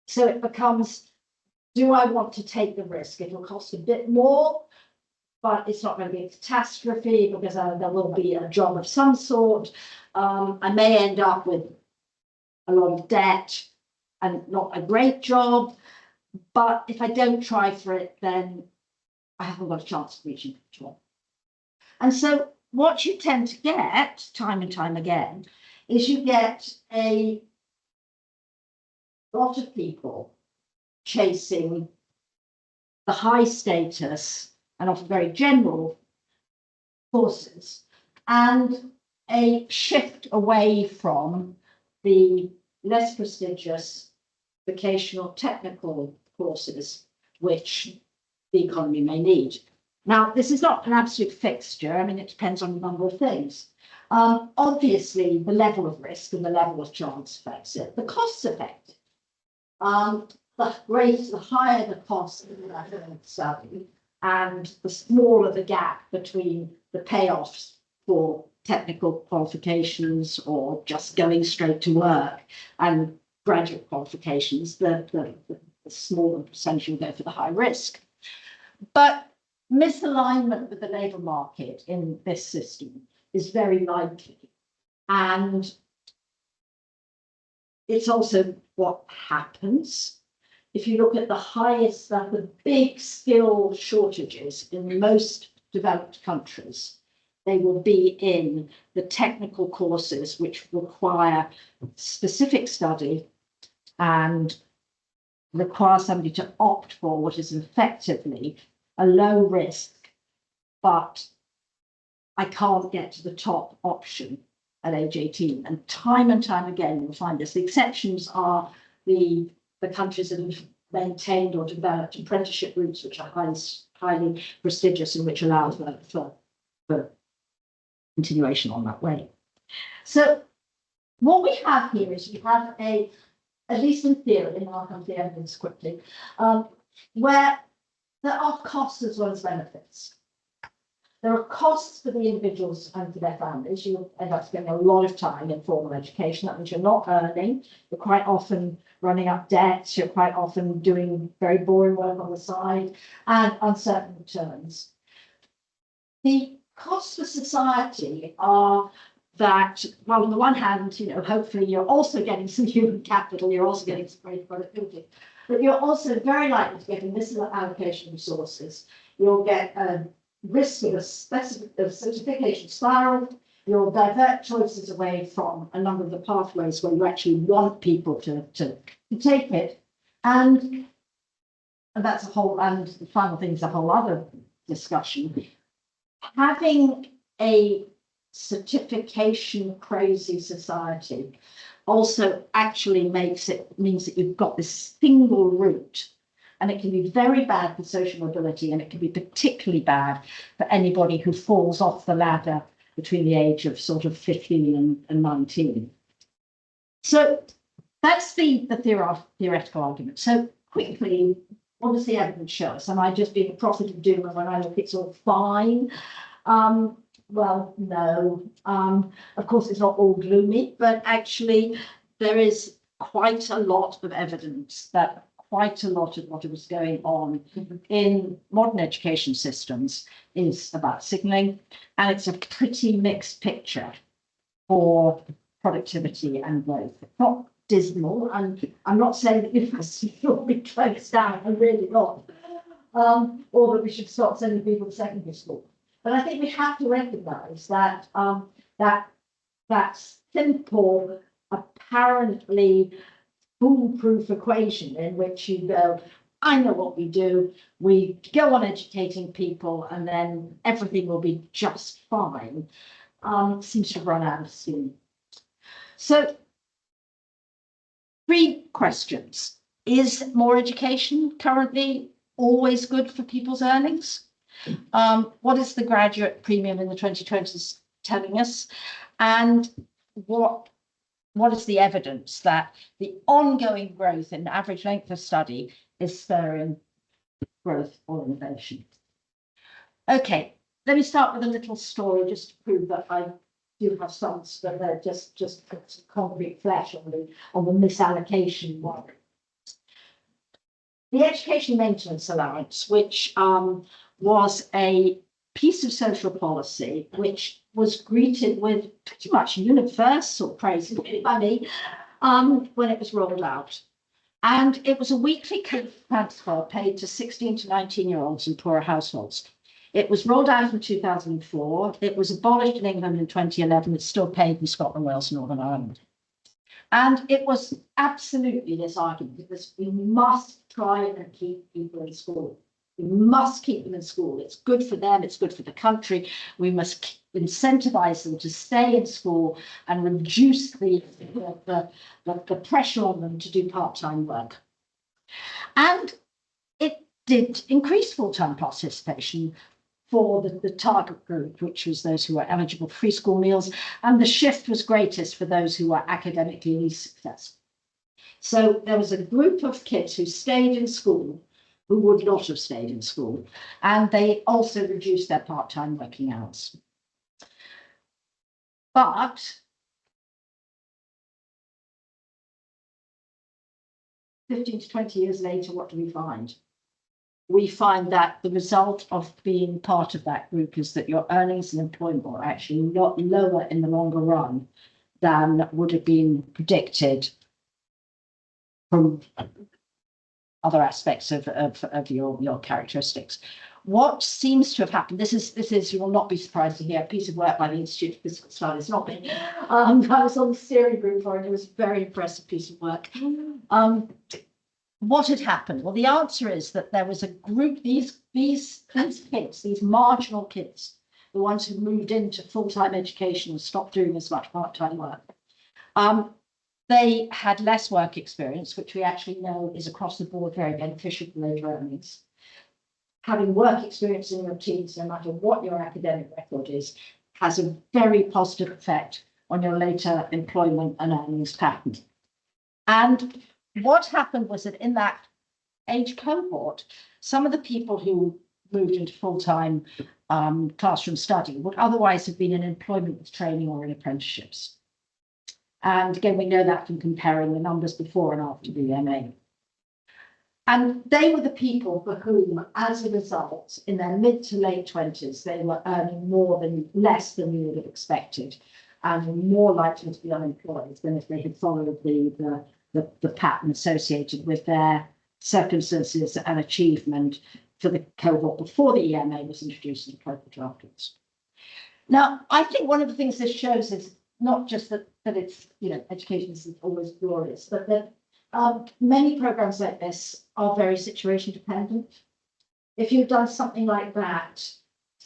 So it becomes, do I want to take the risk? It will cost a bit more, but it's not going to be a catastrophe because there will be a job of some sort. I may end up with a lot of debt and not a great job, but if I don't try for it, then I haven't got a chance of reaching the job. And so what you tend to get time and time again is you get a lot of people chasing the high status and often very general courses, and a shift away from the less prestigious vocational technical courses, which the economy may need. Now, this is not an absolute fixture. I mean, it depends on a number of things. Obviously, the level of risk and the level of chance affects it. The costs affect it. The higher the cost of the study, and the smaller the gap between the payoffs for technical qualifications or just going straight to work and graduate qualifications, the smaller percentage will go for the high risk. But misalignment with the labour market in this system is very likely. And it's also what happens. If you look at the big skill shortages in most developed countries, they will be in the technical courses which require specific study and require somebody to opt for what is effectively a low risk, but I can't get to the top option at age 18. And time again, you'll find this. The exceptions are the countries that have maintained or developed apprenticeship routes, which are highly prestigious and which allow for continuation on that way. So what we have here is we have at least in theory, and I'll come to the evidence quickly, where there are costs as well as benefits. There are costs for the individuals and for their families. You end up spending a lot of time in formal education. That means you're not earning. You're quite often running up debts. You're quite often doing very boring work on the side and uncertain returns. The costs for society are that, well, on the one hand, hopefully you're also getting some human capital. You're also getting some great productivity. But you're also very likely to get a misallocation of resources. You'll get a risk of a certification spiral. You'll divert choices away from a number of the pathways where you actually want people to take it. And that's the final thing is a whole other discussion. Having a certification crazy society also actually means that you've got this single route, and it can be very bad for social mobility, and it can be particularly bad for anybody who falls off the ladder between the age of sort of 15 and 19. So that's the theoretical argument. So quickly, what does the evidence show us? Am I just being a prophet of doom, and when I look it's all fine? Well, no. Of course, it's not all gloomy, but actually there is quite a lot of evidence that quite a lot of what was going on in modern education systems is about signalling, and it's a pretty mixed picture for productivity and growth. It's not dismal, and I'm not saying that universities will be closed down, I'm really not. or that we should stop sending people to secondary school. But I think we have to recognise that that simple, apparently foolproof equation in which you go, I know what we do, we go on educating people, and then everything will be just fine, seems to have run out of steam. So, 3 questions. Is more education currently always good for people's earnings? What is the graduate premium in the 2020s telling us? And what is the evidence that the ongoing growth in average length of study is spurring growth or innovation? Okay, let me start with a little story just to prove that I do have some, but they're just put some concrete flesh on the misallocation one. The Education Maintenance Allowance, which was a piece of social policy which was greeted with pretty much universal praise by me when it was rolled out. And it was a weekly transfer paid to 16 to 19-year-olds in poorer households. It was rolled out in 2004. It was abolished in England in 2011. It's still paid in Scotland, Wales, Northern Ireland. And it was absolutely this argument that we must try and keep people in school. We must keep them in school. It's good for them. It's good for the country. We must incentivize them to stay in school and reduce the pressure on them to do part-time work. And it did increase full-time participation for the target group, which was those who were eligible for free school meals, and the shift was greatest for those who were academically least successful. So there was a group of kids who stayed in school who would not have stayed in school, and they also reduced their part-time working hours. But 15 to 20 years later, what do we find? We find that the result of being part of that group is that your earnings and employment are actually a lot lower in the longer run than would have been predicted from other aspects of your characteristics. What seems to have happened, this is, you will not be surprised to hear, a piece of work by the Institute of Physical Studies, not me. I was on the steering group for it. It was a very impressive piece of work. What had happened? Well, the answer is that there was a group, these kids, these marginal kids, the ones who moved into full-time education and stopped doing as much part-time work. They had less work experience, which we actually know is across the board very beneficial for later earnings. Having work experience in your teens, no matter what your academic record is, has a very positive effect on your later employment and earnings pattern. And what happened was that in that age cohort, some of the people who moved into full-time classroom study would otherwise have been in employment with training or in apprenticeships. And again, we know that from comparing the numbers before and after the MA. And they were the people for whom, as a result, in their mid to late 20s, they were earning less than we would have expected, and more likely to be unemployed than if they had followed the pattern associated with their circumstances and achievement for the cohort before the EMA was introduced and the cohort afterwards. Now, I think one of the things this shows is not just that it's, education isn't always glorious, but that many programs like this are very situation dependent. If you've done something like that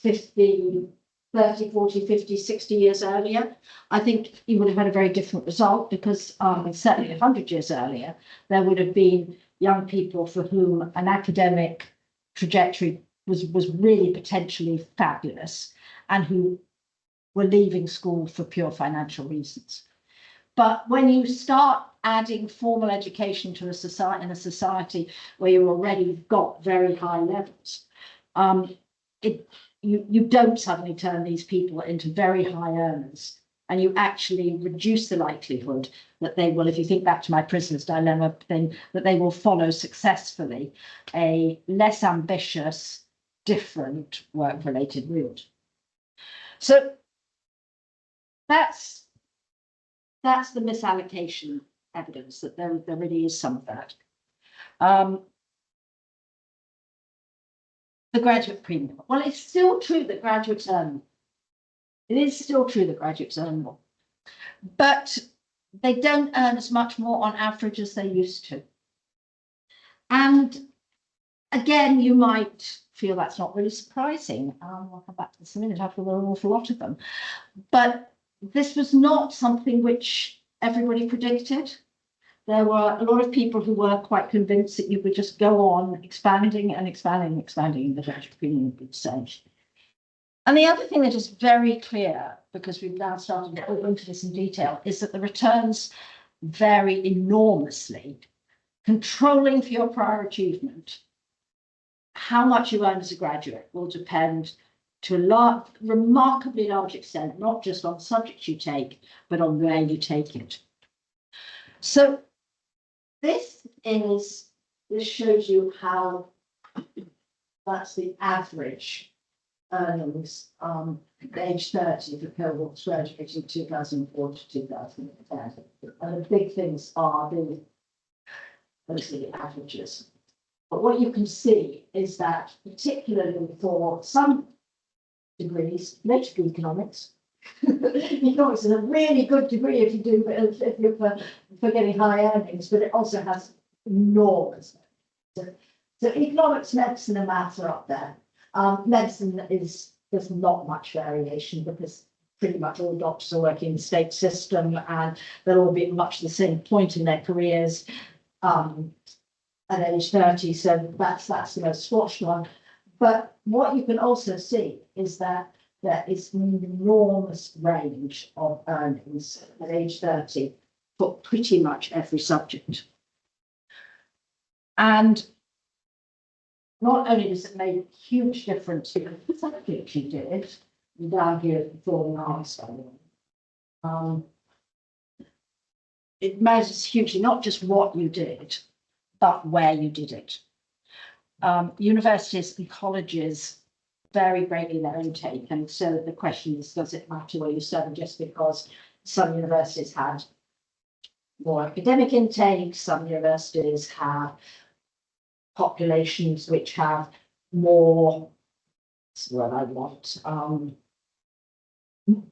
30, 40, 50, 60 years earlier, I think you would have had a very different result, because certainly 100 years earlier, there would have been young people for whom an academic trajectory was really potentially fabulous and who were leaving school for pure financial reasons. But when you start adding formal education to a society where you already got very high levels, you don't suddenly turn these people into very high earners, and you actually reduce the likelihood that they will, if you think back to my prisoner's dilemma thing, that they will follow successfully a less ambitious, different work-related route. So that's the misallocation evidence, that there really is some of that. the graduate premium. Well, it's still true that graduates earn more. It is still true that graduates earn more, but they don't earn as much more on average as they used to. And again, you might feel that's not really surprising. I'll come back to this in a minute. I've got an awful lot of them. But this was not something which everybody predicted. There were a lot of people who were quite convinced that you would just go on expanding and expanding and expanding the graduate premium at each stage. And the other thing that is very clear, because we've now started to go into this in detail, is that the returns vary enormously. Controlling for your prior achievement, how much you earn as a graduate will depend to a remarkably large extent, not just on subjects you take, but on where you take it. So this shows you how that's the average earnings at age 30 for cohorts graduating 2004 to 2010. And the big things are those are the averages. But what you can see is that, particularly for some degrees, notably economics, economics is a really good degree if you're for getting high earnings, but it also has enormous. So economics, medicine, and maths are up there. Medicine there's not much variation because pretty much all doctors are working in the state system and they'll all be at much the same point in their careers at age 30. So that's the most squashed one. But what you can also see is that there is an enormous range of earnings at age 30 for pretty much every subject. And not only does it make a huge difference to the subject you did, down here at the performing arts, it matters hugely, not just what you did, but where you did it. Universities and colleges vary greatly in their intake, and so the question is, does it matter where you study? Just because some universities had more academic intake, some universities have populations which have more, that's what I want,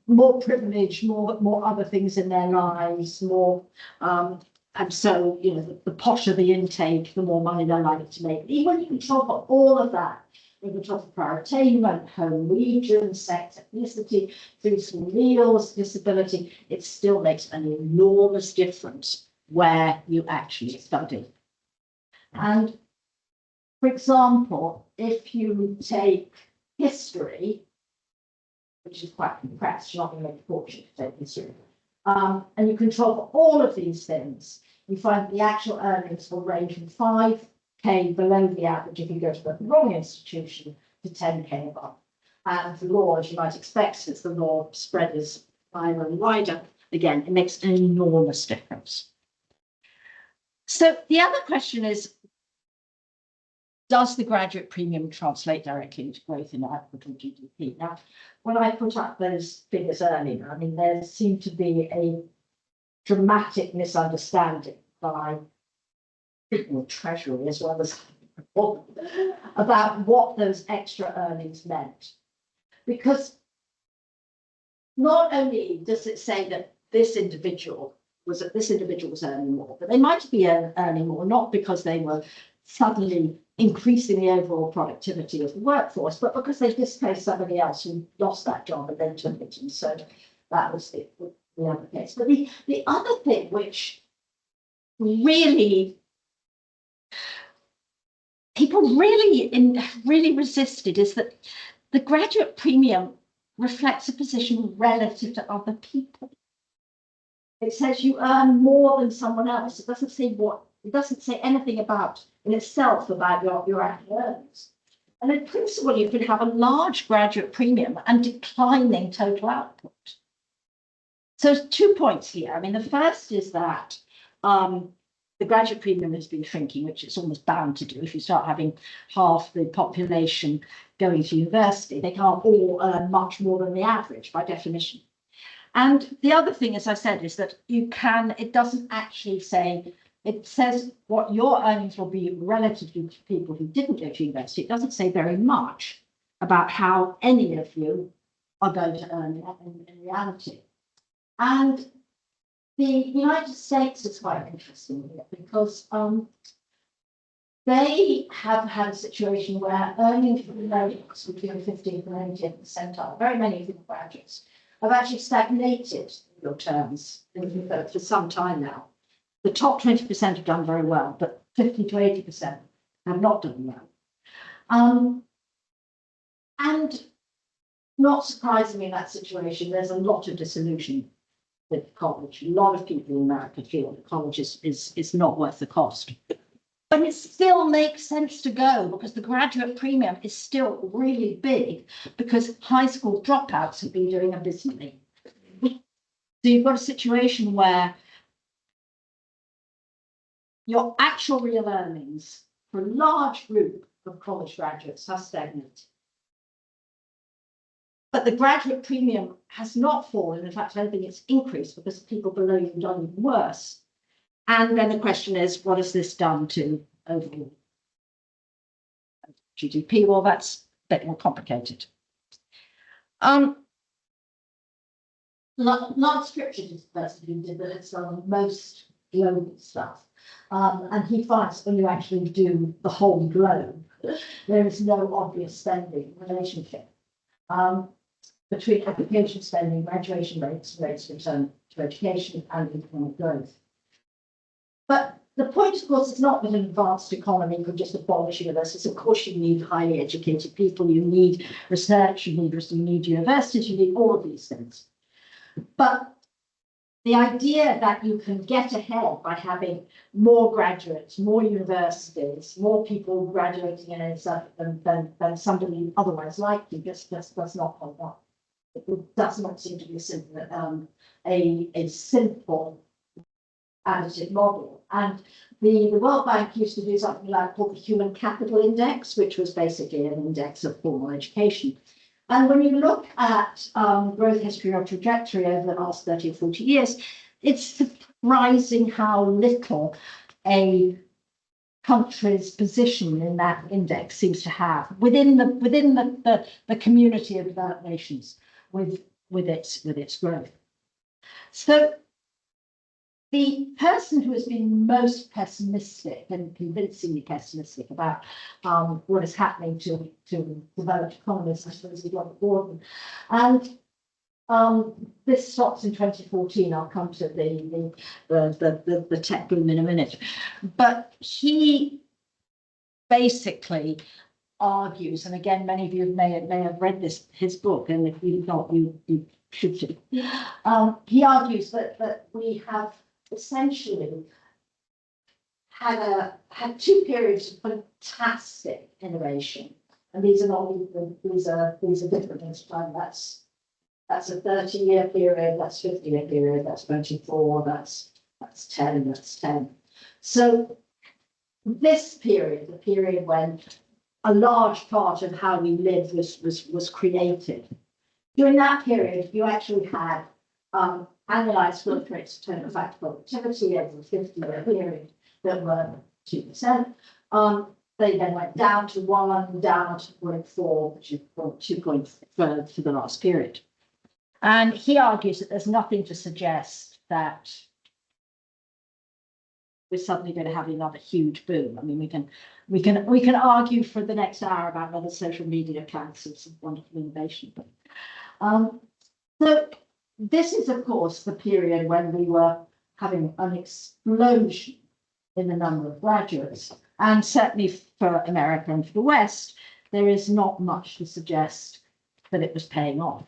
more privilege, more other things in their lives, more, and so, you know, the posher the intake, the more money they're likely to make. Even when you control for all of that, you control for prior attainment, home region, sex, ethnicity, food school meals, disability, it still makes an enormous difference where you actually study. And for example, if you take history, which is quite compressed, you're not going to make a fortune to take history, and you control for all of these things, you find the actual earnings will range from 5k below the average if you go to the wrong institution to 10k above. And the law, as you might expect, since the law spread is wider and wider, again, it makes an enormous difference. So the other question is, does the graduate premium translate directly into growth in output or GDP? Now, when I put up those figures earlier, I mean, there seemed to be a dramatic misunderstanding by people in Treasury as well as about what those extra earnings meant. Because not only does it say that this individual was earning more, but they might be earning more not because they were suddenly increasing the overall productivity of the workforce, but because they displaced somebody else who lost that job and then took it. And so that was the other case. But the other thing which really people really resisted is that the graduate premium reflects a position relative to other people. It says you earn more than someone else. It doesn't say what. It doesn't say anything about in itself about your actual earnings. And in principle, you can have a large graduate premium and declining total output. So 2 points here. I mean, the first is that the graduate premium has been shrinking, which it's almost bound to do. If you start having half the population going to university, they can't all earn much more than the average by definition. And the other thing, as I said, is that it doesn't actually say It says what your earnings will be relative to people who didn't go to university. It doesn't say very much about how any of you are going to earn in reality. And the United States is quite interesting here because they have had a situation where earnings from graduates between 15th and 80th percentile, very many of the graduates, have actually stagnated in real terms for some time now. The top 20% have done very well, but 50 to 80% have not done well. And not surprisingly, in that situation, there's a lot of disillusion with college. A lot of people in America feel that college is not worth the cost. But it still makes sense to go because the graduate premium is still really big because high school dropouts have been doing abysmally. So you've got a situation where your actual real earnings for a large group of college graduates have stagnated. But the graduate premium has not fallen. In fact, I don't think it's increased because people below you have done even worse. And then the question is, what has this done to overall GDP? Well, that's a bit more complicated. Non-scripted is the person who did the most global stuff. And he finds when you actually do the whole globe, there is no obvious spending relationship between application spending, graduation rates, rates of return to education, and economic growth. But the point, of course, is not that an advanced economy could just abolish universities. Of course, you need highly educated people, you need research, you need universities, you need all of these things. But the idea that you can get ahead by having more graduates, more universities, more people graduating in than somebody otherwise likely just does not hold up. It does not seem to be a simple additive model. And the World Bank used to do something like called the Human Capital Index, which was basically an index of formal education. And when you look at growth history or trajectory over the last 30 or 40 years, it's surprising how little a country's position in that index seems to have within the community of developed nations with its growth. So the person who has been most pessimistic and convincingly pessimistic about what is happening to developed economies, I suppose, is Robert Gordon. And this stops in 2014. I'll come to the tech boom in a minute. But he basically argues, and again, many of you may have read his book, and if you've not, you should. He argues that we have essentially had two periods of fantastic innovation, and these are not these are different in time. That's a 30-year period, that's 50-year period, that's 24, that's 10, that's 10. So this period, the period when a large part of how we live was created. During that period, you actually had annualized growth rates of total factor productivity over a 50-year period that were 2%. They then went down to 1, down to 0.4, 2.3 for the last period. And he argues that there's nothing to suggest that we're suddenly going to have another huge boom. I mean, we can argue for the next hour about whether social media counts as wonderful innovation. But so this is, of course, the period when we were having an explosion in the number of graduates, and certainly for America and for the West, there is not much to suggest that it was paying off.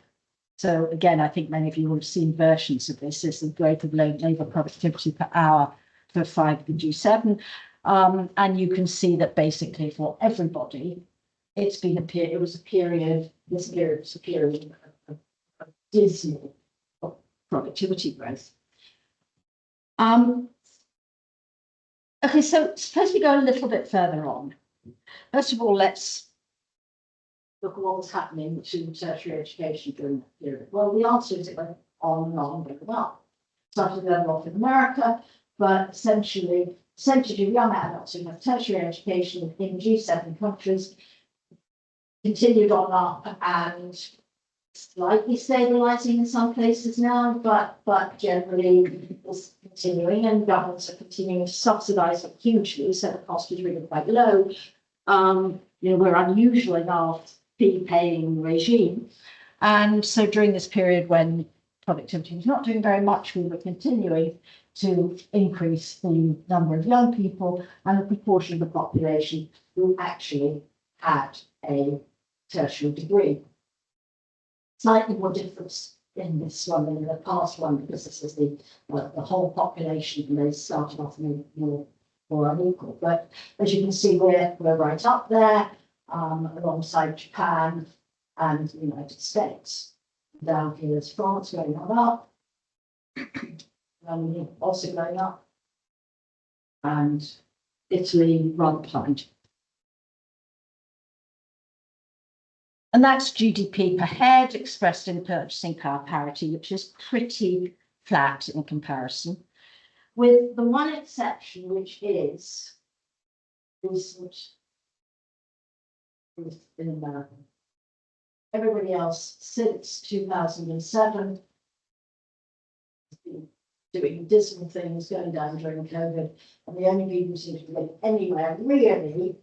So again, I think many of you will have seen versions of this as the growth of labour productivity per hour for 5 the G7. And you can see that basically for everybody, it's been it was a period of dismal productivity growth. Okay, so suppose we go a little bit further on. First of all, let's look at what was happening to tertiary education during that period. Well, the answer is it went on and on very well. Started going off in America, but essentially percentage of young adults who have tertiary education in G7 countries continued on up and slightly stabilising in some places now, but generally is continuing, and governments are continuing to subsidise it hugely, so the cost is really quite low. We're unusual in our fee-paying regime, and so during this period when productivity was not doing very much, we were continuing to increase the number of young people and the proportion of the population who actually had a tertiary degree. Slightly more difference in this one than in the past one, because this is the whole population, and they started off more unequal. But as you can see, we're right up there, alongside Japan and the United States. Down here is France going on up, Germany also going up, and Italy rather behind. And that's GDP per head expressed in purchasing power parity, which is pretty flat in comparison, with the one exception, which is recent in America. Everybody else since 2007 has been doing dismal things, going down during COVID, and the only people who seem to be getting anywhere really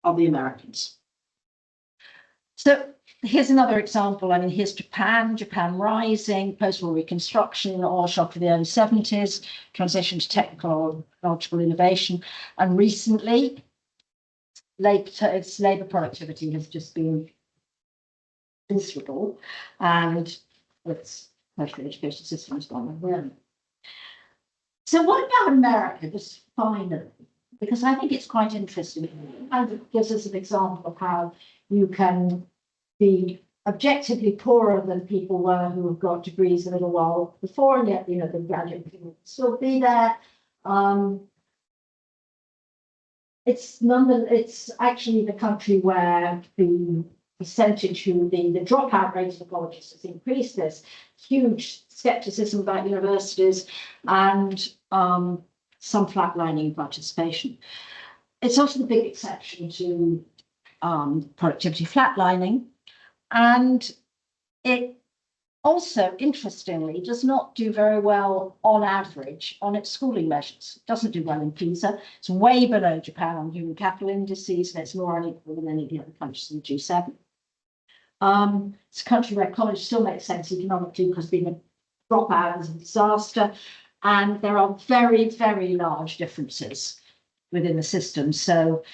are the Americans. So here's another example. I mean, here's Japan rising, post-war reconstruction, oil shock of the early 70s, transition to technological innovation, and recently, its labour productivity has just been miserable, and its tertiary education system has gone wrong. So what about America, just finally? Because I think it's quite interesting. It gives us an example of how you can be objectively poorer than people were who have got degrees a little while before, and yet, the graduate people will still be there. It's actually the country where the percentage the dropout rate of colleges has increased. There's huge skepticism about universities and some flatlining participation. It's also the big exception to productivity flatlining, and it also, interestingly, does not do very well on average on its schooling measures. It doesn't do well in PISA. It's way below Japan on human capital indices, and it's more unequal than any of the other countries in the G7. It's a country where college still makes sense economically because being a dropout is a disaster, and there are very, very large differences within the system. So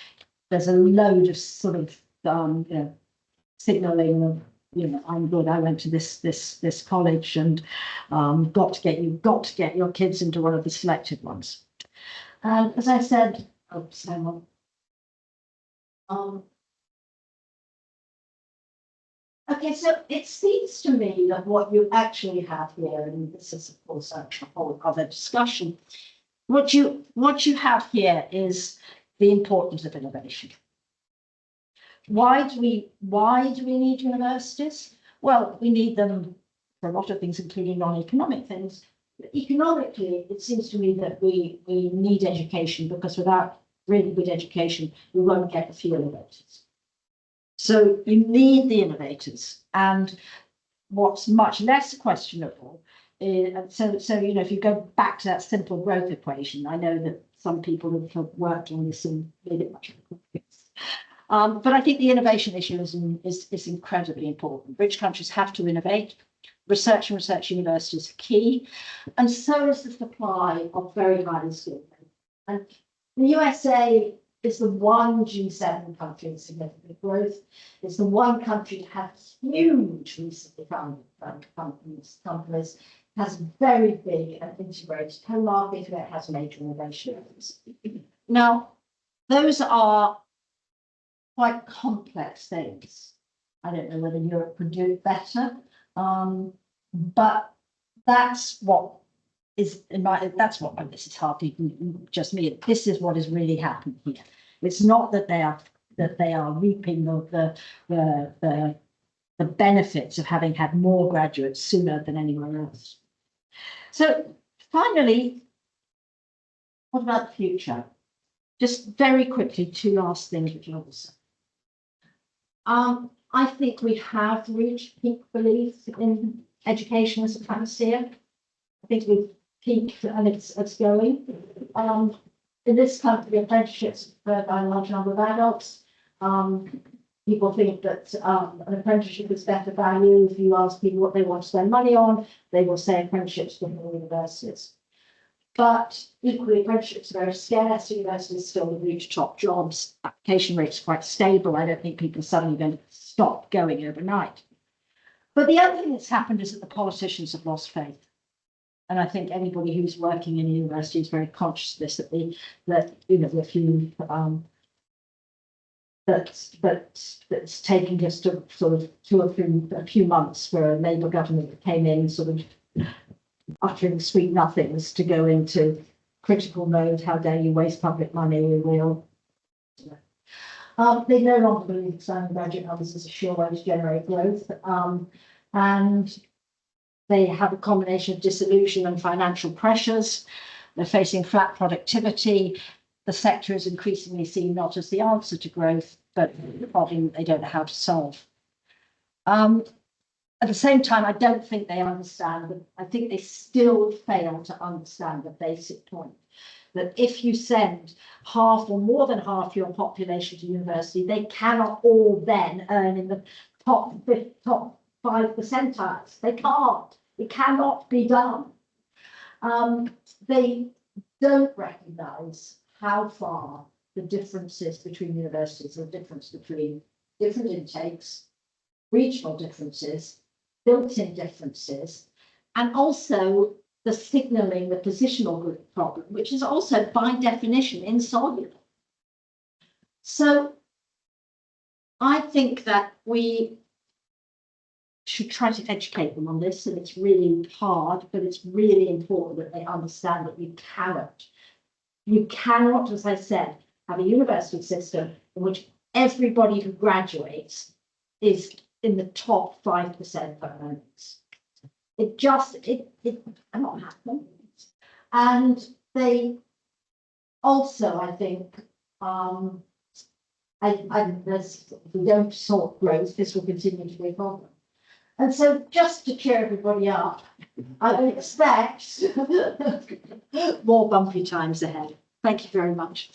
there's a load of sort of signaling of, I'm good, I went to this college, and got to get your kids into one of the selected ones. As I said, okay, so it seems to me that what you actually have here, and this is of course a whole other discussion, what you have here is the importance of innovation. Why do we need universities? Well, we need them for a lot of things, including non-economic things. But economically, it seems to me that we need education, because without really good education, we won't get a few innovators. So you need the innovators, and what's much less questionable is, if you go back to that simple growth equation, I know that some people have worked on this and made it much more complex. But I think the innovation issue is incredibly important. Rich countries have to innovate. Research and research universities are key, and so is the supply of very highly skilled people. And the USA is the one G7 country with significant growth. It's the one country to have huge recently founded companies, has very big and integrated home market where it has major innovations. Now, those are quite complex things. I don't know whether Europe could do it better, but that's what is that's what, this is hardly just me. This is what is really happening here. It's not that they are reaping the benefits of having had more graduates sooner than anywhere else. So finally, What about the future? Just very quickly, two last things which I will say. I think we have reached peak belief in education as a panacea. I think we've peaked and it's going. In this country, apprenticeships are preferred by a large number of adults. People think that an apprenticeship is better value. If you ask people what they want to spend money on, they will say apprenticeships before universities. But equally, apprenticeships are very scarce. Universities still reach top jobs. Application rates are quite stable. I don't think people are suddenly going to stop going overnight. But the other thing that's happened is that the politicians have lost faith. And I think anybody who's working in a university is very conscious of this, if you that's taken just a sort of a few months for a Labour government that came in sort of uttering sweet nothings to go into critical mode. How dare you waste public money? They no longer believe expanding budget numbers is a sure way to generate growth. And they have a combination of disillusion and financial pressures. They're facing flat productivity. The sector is increasingly seen not as the answer to growth, but the problem they don't know how to solve. At the same time, I don't think they understand that. I think they still fail to understand the basic point that if you send half or more than half your population to university, they cannot all then earn in the top 5 percentiles. They can't. It cannot be done. They don't recognise how far the differences between universities, the difference between different intakes, regional differences, built-in differences, and also the signalling, the positional group problem, which is also by definition insoluble. So I think that we should try to educate them on this, and it's really hard, but it's really important that they understand that you cannot, as I said, have a university system in which everybody who graduates is in the top 5% of earnings. It cannot happen. And they also, I think, if we don't sort growth, this will continue to be a problem. And so just to cheer everybody up, I would expect more bumpy times ahead. Thank you very much.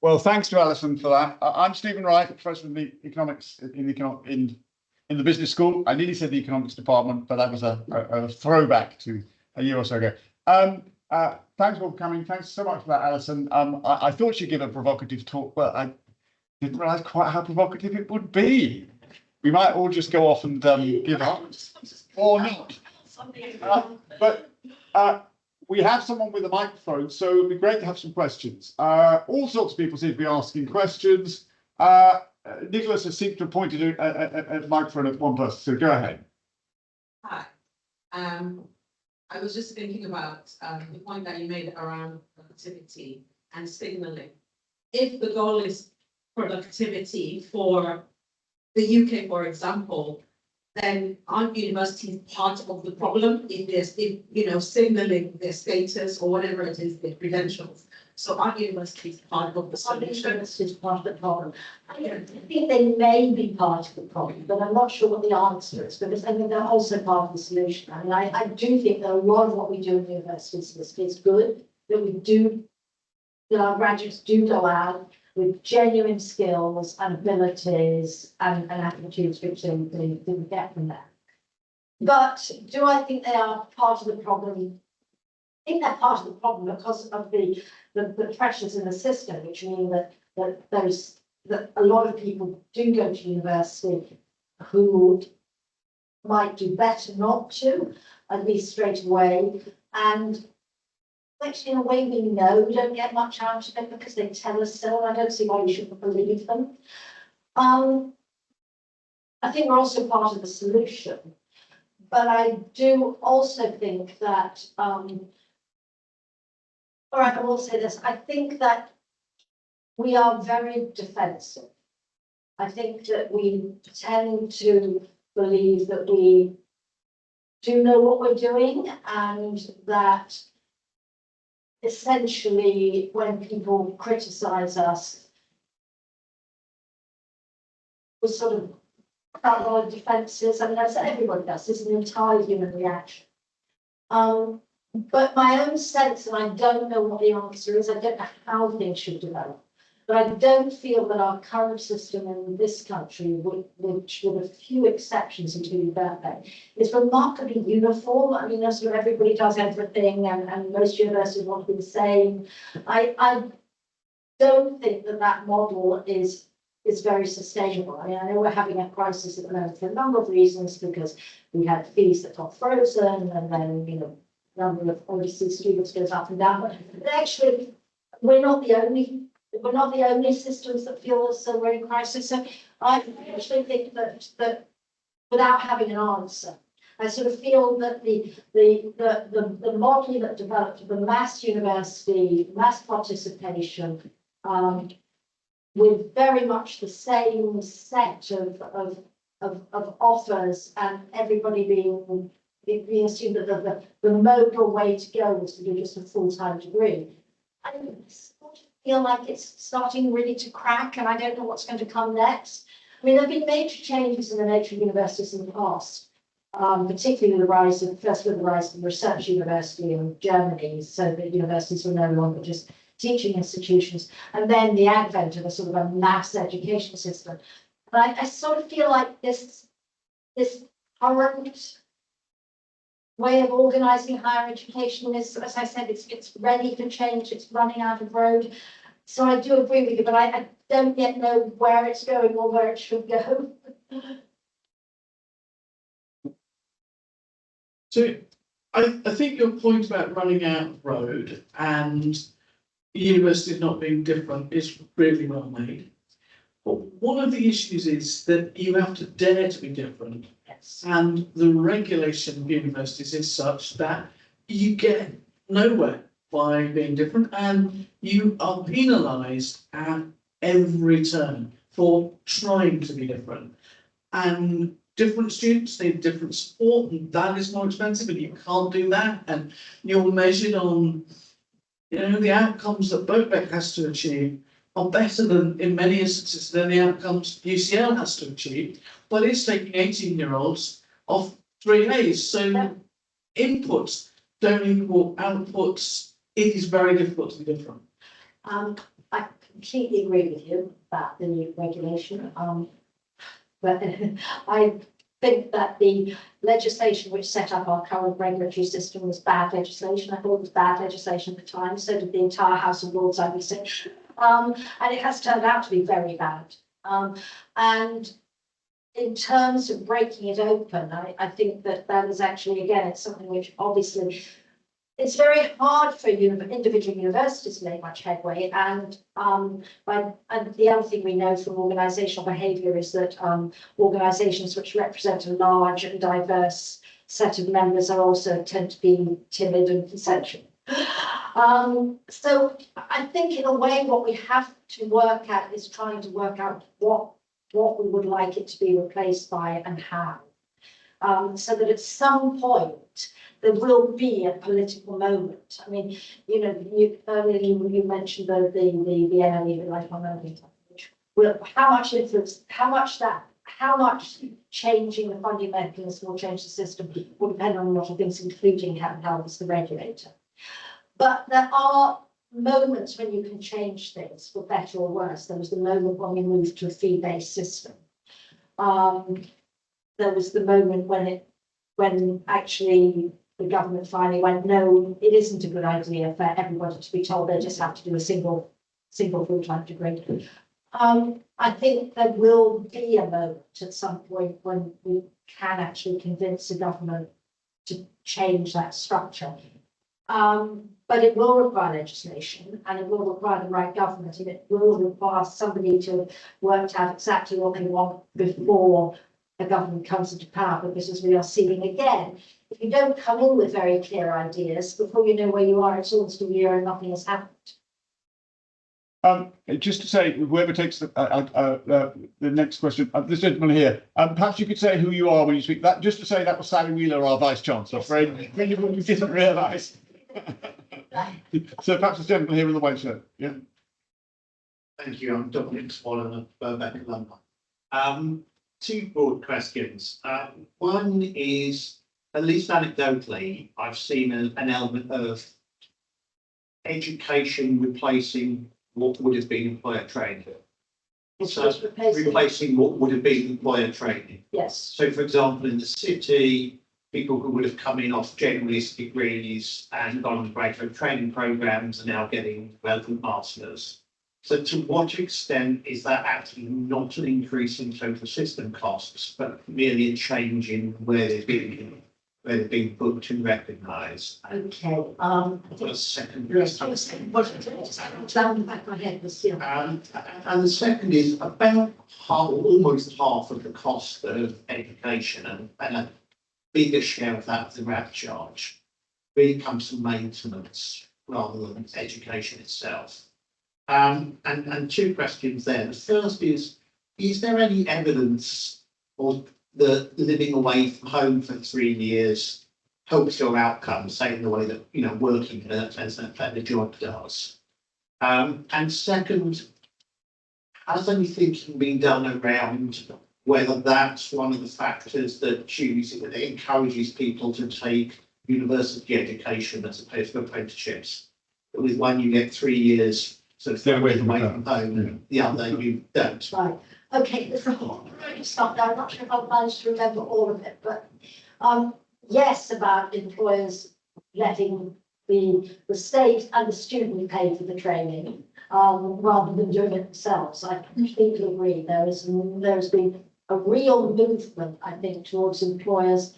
Well, thanks to Alison for that. I'm Stephen Wright, professor in the economics in the business school. I nearly said the economics department, but that was a throwback to a year or so ago. Thanks for coming. Thanks so much for that, Alison. I thought she'd give a provocative talk, but I didn't realise quite how provocative it would be. We might all just go off and give up, or not. But we have someone with a microphone, so it'd be great to have some questions. All sorts of people seem to be asking questions. Nicholas has seemed to have pointed a microphone at one person, so go ahead. Hi. I was just thinking about the point that you made around productivity and signalling. If the goal is productivity for the UK, for example, then aren't universities part of the problem if there's signalling their status or whatever it is, their credentials? So aren't universities part of the solution? This is part of the problem. I think they may be part of the problem, but I'm not sure what the answer is, because I think they're also part of the solution. I mean, I do think that a lot of what we do in universities is good, that our graduates do go out with genuine skills and abilities and attitudes which they didn't get from there. But do I think they are part of the problem? I think they're part of the problem because of the pressures in the system, which mean that a lot of people do go to university who might do better not to, at least straight away. And actually, in a way, we know we don't get much out of it because they tell us so. And I don't see why you shouldn't believe them. I think we're also part of the solution. But I do also think that All right, I will say this, I think that we are very defensive. I think that we tend to believe that we do know what we're doing and that essentially when people criticize us, we're sort of out on defenses. I mean, that's everybody does, it's an entire human reaction. But my own sense, and I don't know what the answer is, I don't know how things should develop. But I don't feel that our current system in this country, which with a few exceptions, including birthday, is remarkably uniform. I mean, sort of everybody does everything, and most universities want to be the same. I don't think that that model is very sustainable. I mean, I know we're having a crisis at the moment for a number of reasons, because we had fees that got frozen, and then, you know, number of overseas students goes up and down. But actually, we're not the only systems that feel as though we're in crisis. So I actually think that without having an answer, I sort of feel that the model that developed, the mass university, mass participation, with very much the same set of offers, and everybody being assumed that the modal way to go was to do just a full-time degree. I sort of feel like it's starting really to crack, and I don't know what's going to come next. I mean, there have been major changes in the nature of universities in the past, particularly with the rise of the research university in Germany, so that universities were no longer just teaching institutions, and then the advent of a sort of a mass education system. But I sort of feel like this current way of organizing higher education is, as I said, it's ready for change, it's running out of road. So I do agree with you, but I don't yet know where it's going or where it should go. So I think your point about running out of road and universities not being different is really well made. But one of the issues is that you have to dare to be different. Yes. And the regulation of universities is such that you get nowhere by being different, and you are penalised at every turn for trying to be different. And different students need different support, and that is more expensive, and you can't do that. And you're measured on, you know, the outcomes that Birkbeck has to achieve are better than, in many instances, than the outcomes UCL has to achieve. But it's taking 18-year-olds off 3 A's. So inputs don't equal outputs. It is very difficult to be different. I completely agree with you about the new regulation. But I think that the legislation which set up our current regulatory system was bad legislation. I thought it was bad legislation at the time. So did the entire House of Lords, I would say. And it has turned out to be very bad. And in terms of breaking it open, I think that is actually, again, it's something which obviously it's very hard for individual universities to make much headway. And the other thing we know from organisational behaviour is that organisations which represent a large and diverse set of members are also tend to be timid and consensual. So I think in a way what we have to work at is trying to work out what we would like it to be replaced by and how. So that at some point there will be a political moment. I mean, you know, earlier you mentioned the NLE, the lifelong learning. Well, how much influence, how much changing the funding mechanism will change the system will depend on a lot of things, including how it's the regulator. But there are moments when you can change things for better or worse. There was the moment when we moved to a fee-based system. There was the moment when actually the government finally went, no, it isn't a good idea for everybody to be told they just have to do a single full-time degree. I think there will be a moment at some point when we can actually convince the government to change that structure. But it will require legislation, and it will require the right government, and it will require somebody to have worked out exactly what they want before the government comes into power, because as we are seeing again, if you don't come in with very clear ideas, before you know where you are, it's almost a year and nothing has happened. Just to say, whoever takes the next question, this gentleman here, perhaps you could say who you are when you speak. That just to say that was Sally Wheeler, our Vice Chancellor. Yes. For anyone who didn't realise. So perhaps this gentleman here in the white shirt. Yeah. Thank you. I'm Dominic Swallow of Birkbeck, London. Two broad questions. One is, at least anecdotally, I've seen an element of education replacing what would have been employer training. So replacing what would have been employer training. Yes. So for example, in the city, people who would have come in off generalist degrees and gone on graduate training programs are now getting relevant masters. So to what extent is that actually not an increase in total system costs, but merely a change in where they're being booked and recognised? Okay, The second. yes, down the back of my head was, yeah. And the second is about half, almost half of the cost of education and a bigger share of that, the RAP charge, really comes from maintenance rather than education itself. And two questions there. The first is there any evidence of the living away from home for 3 years helps your outcomes, say in the way that, working as a job does? And second, has any thinking been done around whether that's one of the factors that encourages people to take university education as opposed to apprenticeships? With one you get 3 years sort of away from home, and the other you don't. Right, okay, there's a whole load of stuff there, I'm not sure if I've managed to remember all of it, but, yes, about employers letting the state and the student pay for the training, rather than doing it themselves. I completely agree. There's been a real movement, I think, towards employers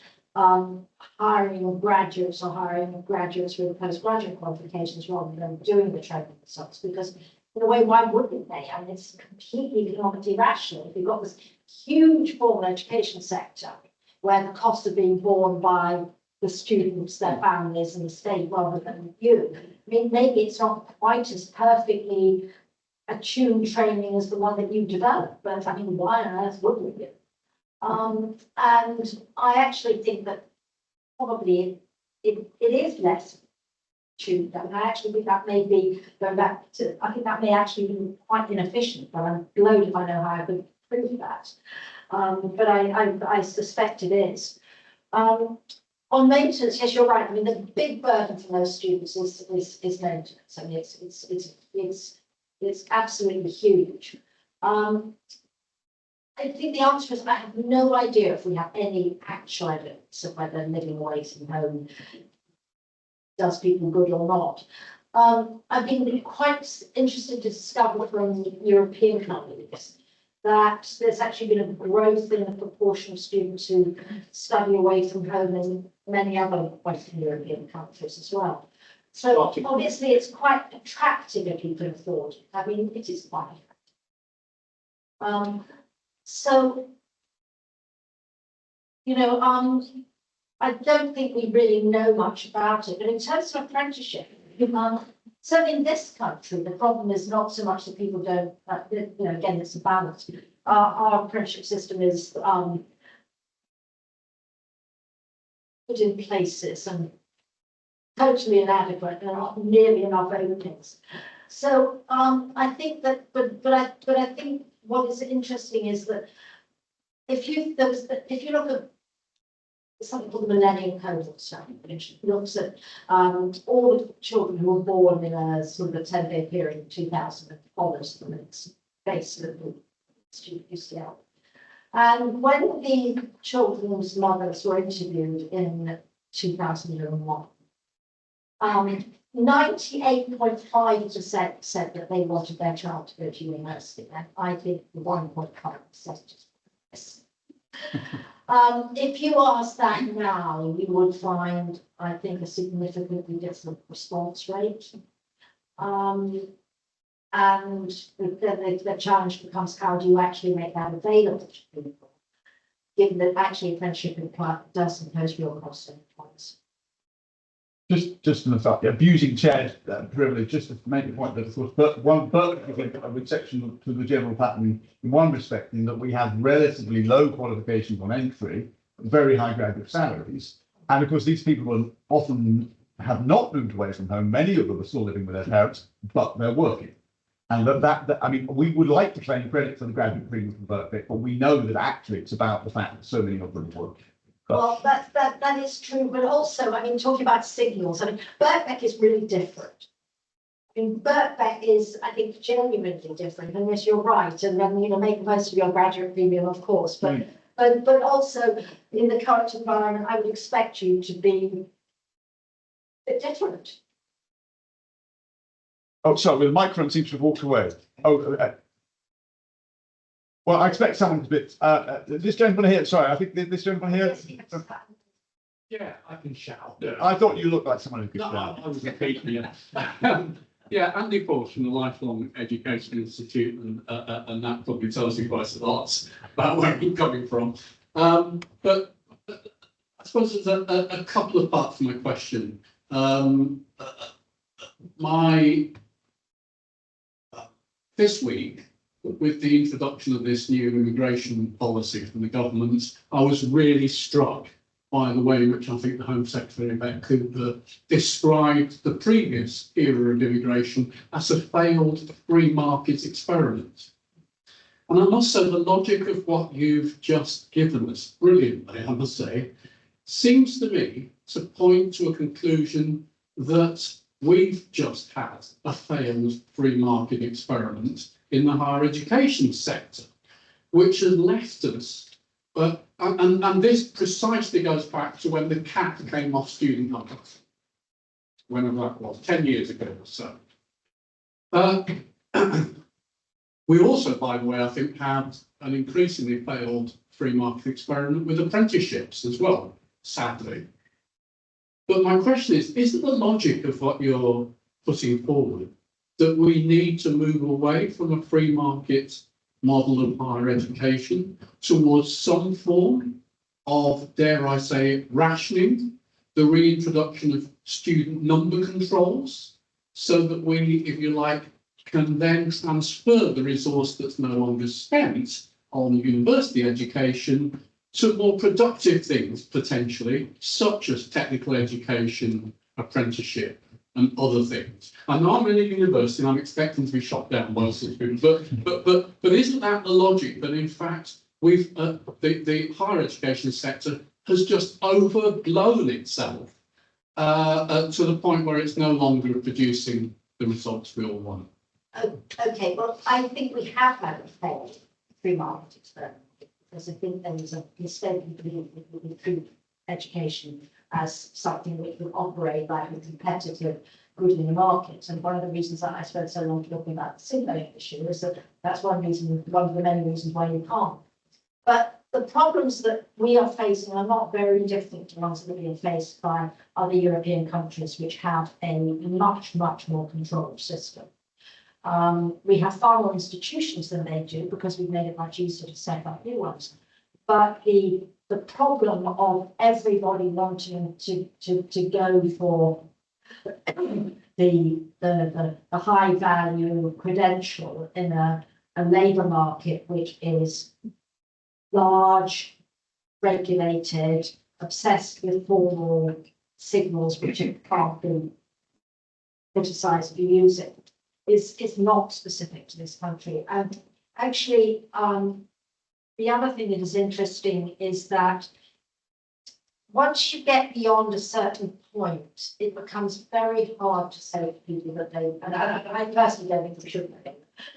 hiring graduates or hiring graduates with postgraduate qualifications rather than doing the training themselves. Because in a way, why wouldn't they? I mean, it's completely economically rational. If you've got this huge formal education sector where the costs are being borne by the students, their families, and the state rather than you. I mean, maybe it's not quite as perfectly attuned training as the one that you developed, but I mean, why on earth wouldn't you? And I actually think that probably it is less tuned. And I actually think that may be going back to, I think that may actually be quite inefficient, but I'm blowed if I know how I could prove that. But I suspect it is. On maintenance, yes, you're right. I mean, the big burden for those students is maintenance. I mean, it's absolutely huge. I think the answer is I have no idea if we have any actual evidence of whether living away from home does people good or not. I've been quite interested to discover from European countries that there's actually been a growth in the proportion of students who study away from home in many other Western European countries as well. So obviously it's quite attractive if you can afford it. I mean, it is quite attractive. So, I don't think we really know much about it, but in terms of apprenticeship, so in this country, the problem is not so much that people don't, again, it's a balance. Our apprenticeship system is put in places and totally inadequate. There are not nearly enough openings. So I think that, but I think what is interesting is that if you look at something called the Millennium Cohort Study, which looks at all the children who were born in a sort of a 10-day period in 2000 and follows them, it's based on the student UCL. And when the children's mothers were interviewed in 2001, 98.5% said that they wanted their child to go to university, and I think 1.5% is. If you ask that now, you would find, I think, a significantly different response rate. And the challenge becomes, how do you actually make that available to people? given that actually apprenticeship does impose real costs on employers. Just an aside, abusing chair privilege, just to make the point that of course, but one exception to the general pattern in one respect, in that we have relatively low qualifications on entry, very high graduate salaries. And of course, these people will often have not moved away from home. Many of them are still living with their parents, but they're working. And that I mean, we would like to claim credit for the graduate premium from Birkbeck, but we know that actually it's about the fact that so many of them work. Well, that is true, but also, I mean, talking about signals, I mean, Birkbeck is really different. I mean, Birkbeck is, I think, genuinely different, and yes, you're right, and then, you know, make the most of your graduate premium, of course, but also in the current environment, I would expect you to be a bit different. Oh, sorry, the microphone seems to have walked away. Oh, well, I expect someone to bit. This gentleman here. Sorry, I think this gentleman here. Yeah, I can shout. I thought you looked like someone who could No, shout. I was repeating it. Yeah, Andy Force from the Lifelong Education Institute, and that probably tells you quite a lot about where I'm coming from. But I suppose there's a couple of parts to my question. This week, with the introduction of this new immigration policy from the government, I was really struck by the way in which I think the Home Secretary, Beck Cooper, described the previous era of immigration as a failed free market experiment. And I must say, the logic of what you've just given us, brilliantly, I must say, seems to me to point to a conclusion that we've just had a failed free market experiment in the higher education sector, which has left us, and this precisely goes back to when the cap came off student numbers, whenever that was, 10 years ago or so. We also, by the way, I think, had an increasingly failed free market experiment with apprenticeships as well, sadly. But my question is, isn't the logic of what you're putting forward that we need to move away from a free market model of higher education towards some form of, dare I say, rationing, the reintroduction of student number controls, so that we, if you like, can then transfer the resource that's no longer spent on university education to more productive things, potentially, such as technical education, apprenticeship, and other things. I know I'm in a university and I'm expecting to be shot down by some people, but isn't that the logic that in fact we've the higher education sector has just overblown itself to the point where it's no longer producing the results we all want? Okay, well, I think we have had a failed free market experiment, because I think there was a mistaken belief that we would treat education as something which would operate like a competitive good in the market. And one of the reasons that I spent so long talking about the signaling issue is that that's one of the many reasons why you can't. But the problems that we are facing are not very different to ones that are being faced by other European countries, which have a much, much more controlled system. We have far more institutions than they do because we've made it much easier to set up new ones. But the problem of everybody wanting to go for the high value credential in a labour market which is large, regulated, obsessed with formal signals which can't be criticised if you use it, is not specific to this country. And actually, the other thing that is interesting is that once you get beyond a certain point, it becomes very hard to say to people that they, and I personally don't think they should know.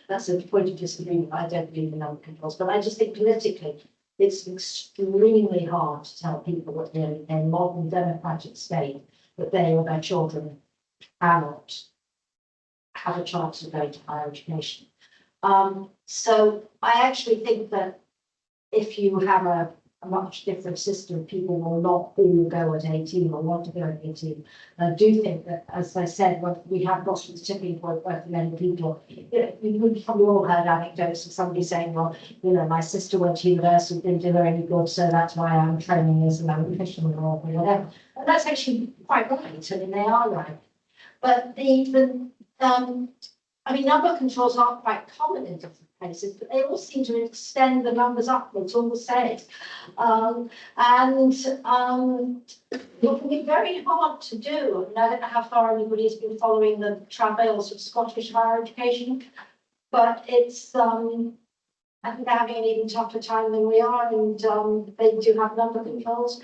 That's a point of disagreement. I don't believe in number controls, but I just think politically it's extremely hard to tell people that in a modern democratic state that they or their children cannot have a chance of going to higher education. So I actually think that if you have a much different system. People will not all go at 18 or want to go at 18. And I do think that, as I said, when we have got to the tipping point where for many people, we've probably all heard anecdotes of somebody saying, well, my sister went to university, didn't do her any good, so that's why I'm training as a malnutrition or whatever. And that's actually quite right. I mean, they are right. But number controls aren't quite common in different places, but they all seem to extend the numbers upwards all the same. It can be very hard to do. And I don't know how far anybody's been following the travails of Scottish higher education, but it's, I think they're having an even tougher time than we are, and they do have number controls.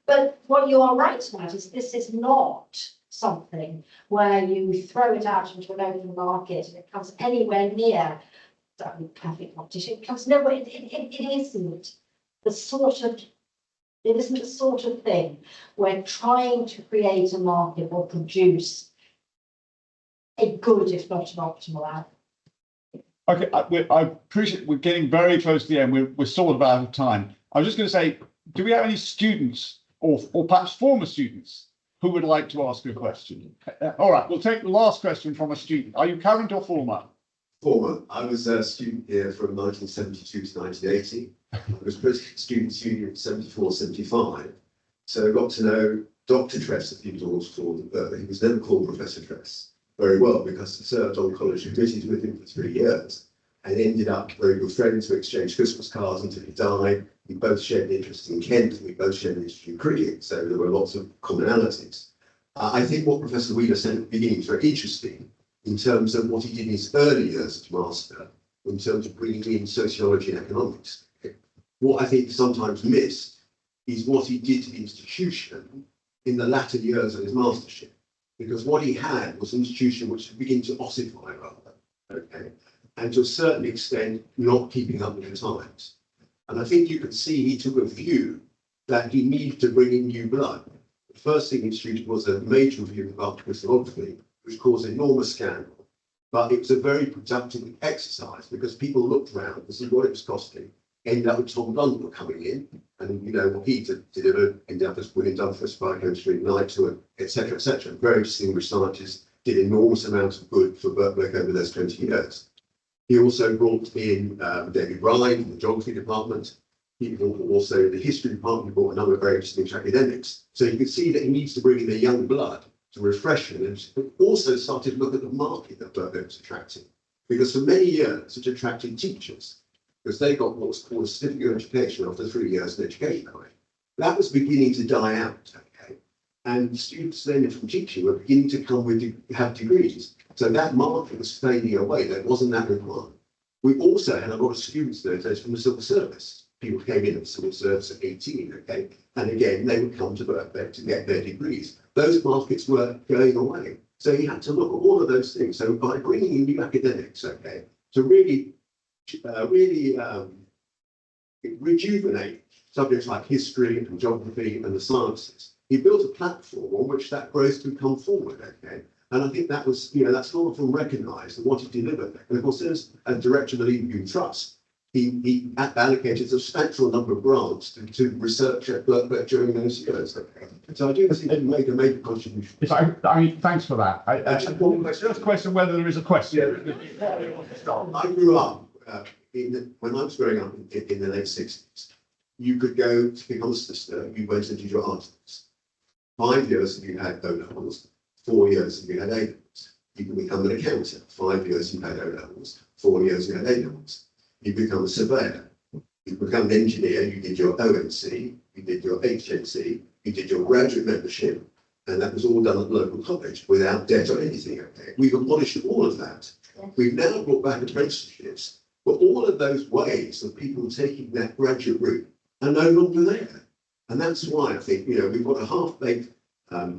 But what you are right about is this is not something where you throw it out into an open market and it comes anywhere near perfect competition. It comes nowhere. It isn't the sort of thing where trying to create a market will produce a good, if not an optimal outcome. Okay, I appreciate we're getting very close to the end. We're sort of out of time. I was just going to say, do we have any students or perhaps former students who would like to ask a question? All right, we'll take the last question from a student. Are you current or former? Former. I was a student here from 1972 to 1980. I was President Students' Union 74-75. So I got to know Dr. Tress, as he was always called, but he was never called Professor Tress, very well, because I served on college committees with him for 3 years and ended up very good friends. We exchanged Christmas cards until he died. We both shared an interest in Kent, and we both shared an interest in cricket, so there were lots of commonalities. I think what Professor Wheeler said at the beginning was very interesting in terms of what he did in his early years as master, in terms of bringing in sociology and economics. What I think sometimes missed is what he did to the institution in the latter years of his mastership, because what he had was an institution which was beginning to ossify rather, okay, and to a certain extent not keeping up with the times. And I think you could see he took a view that he needed to bring in new blood. The first thing he instituted was a major review of art crystallography, which caused enormous scandal. But it was a very productive exercise because people looked around to see what it was costing. Ended up with Tom Blundell coming in, and you know what he delivered, ended up as William Dunford, Spike Knight, to etc., etc. Very distinguished scientists, did enormous amounts of good for Birkbeck over those 20 years. He also brought in David Ryan in the geography department. He brought also the history department, brought a number of very distinguished academics. So you can see that he needs to bring in the young blood to refresh it, and also started to look at the market that Birkbeck was attracting. Because for many years it attracted teachers, because they got what's called a certificate of education after 3 years in education. That was beginning to die out, okay? And students then from teaching were beginning to come with have degrees. So that market was fading away. There wasn't that requirement. We also had a lot of students those days from the civil service. People came in at the civil service at 18, okay? And again, they would come to Birkbeck to get their degrees. Those markets were going away. So you had to look at all of those things. So by bringing in new academics, okay, to really rejuvenate subjects like history and geography and the sciences, he built a platform on which that growth could come forward, okay? And I think that was, that's not often recognised and what he delivered. And of course, as a director of the Leverhulme Trust, he allocated a substantial number of grants to research at Birkbeck during those years. Okay? So I do think he made a major contribution. I mean, thanks for that. Just a question whether there is a question. I grew up, when I was growing up in the late 60s, you could go to become a solicitor, you went and did your articles. 5 years if you had O levels, 4 years if you had A levels. You could become an accountant, 5 years you had O levels, 4 years you had A levels. You become a surveyor, you become an engineer, you did your ONC, you did your HNC, you did your graduate membership, and that was all done at the local college without debt or anything. Okay? We've abolished all of that. We've now brought back apprenticeships, but all of those ways of people taking that graduate route are no longer there. And that's why I think, we've got a half-baked, I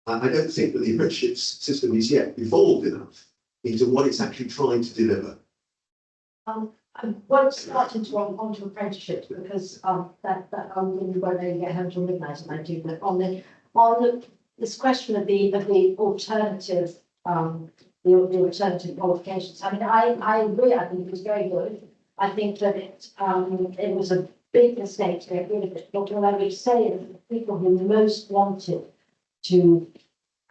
don't think that the apprenticeship system is yet evolved enough into what it's actually trying to deliver. I won't start into onto apprenticeships because that I'm going to maybe get home till midnight and I do. But on this question of the alternative the alternative qualifications. I mean, I agree. I think it was very good. I think that it was a big mistake to get rid of it. But what I would say is the people who most wanted to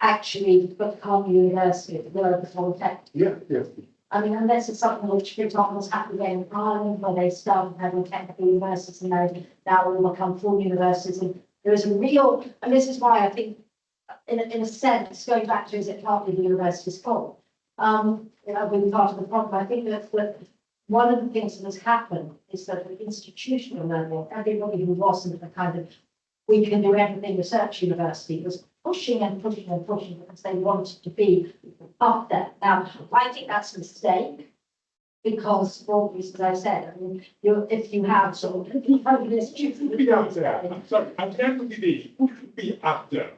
actually become university were the polytechnic. Yeah, yeah. I mean, unless it's something which, for example, has happened in Ireland, where they started having technical universities and now will become full universities. And there is a real, and this is why I think, in a sense, going back to, is it partly the university's fault? Being part of the problem, I think that one of the things that has happened is that at institutional level, everybody who wasn't a kind of, we can do everything research university was pushing and pushing and pushing because they wanted to be up there. Now, I think that's a mistake because for all the reasons I said, I mean, if you have sort of, if you have an institution. Be up there. I'm sorry, at the end of the day, who should be up there?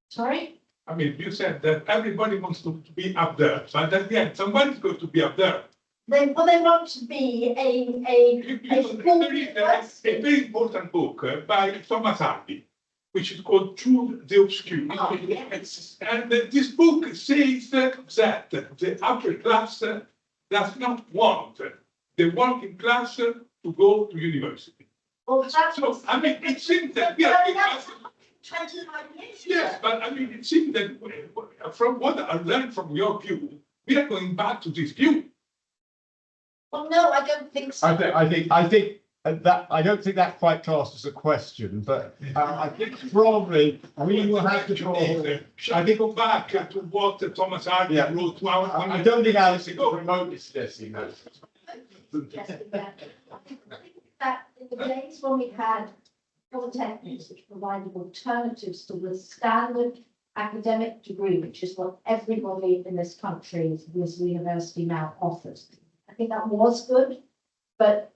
Sorry? I mean, you said that everybody wants to be up there, but at the end, somebody's going to be up there. They want to be There is a very important book by Thomas Hardy, which is called Through the Obscure. Oh, yes. And this book says that the upper class does not want the working class to go to university. Well, that's. So, I mean, it seems that we are. 25 years. Yes, but I mean, it seems that from what I learned from your view, we are going back to this view. Well, no, I don't think so. I think that, I don't think that quite classed as a question, but I think probably we will have to call. Shall we go back to what Thomas Hardy Yeah. wrote 2 hours? I don't think Alice is remotely suggesting that. Yes, exactly. I think that in the days when we had polytechnics which provided alternatives to the standard academic degree, which is what everybody in this country, this university now offers. I think that was good, but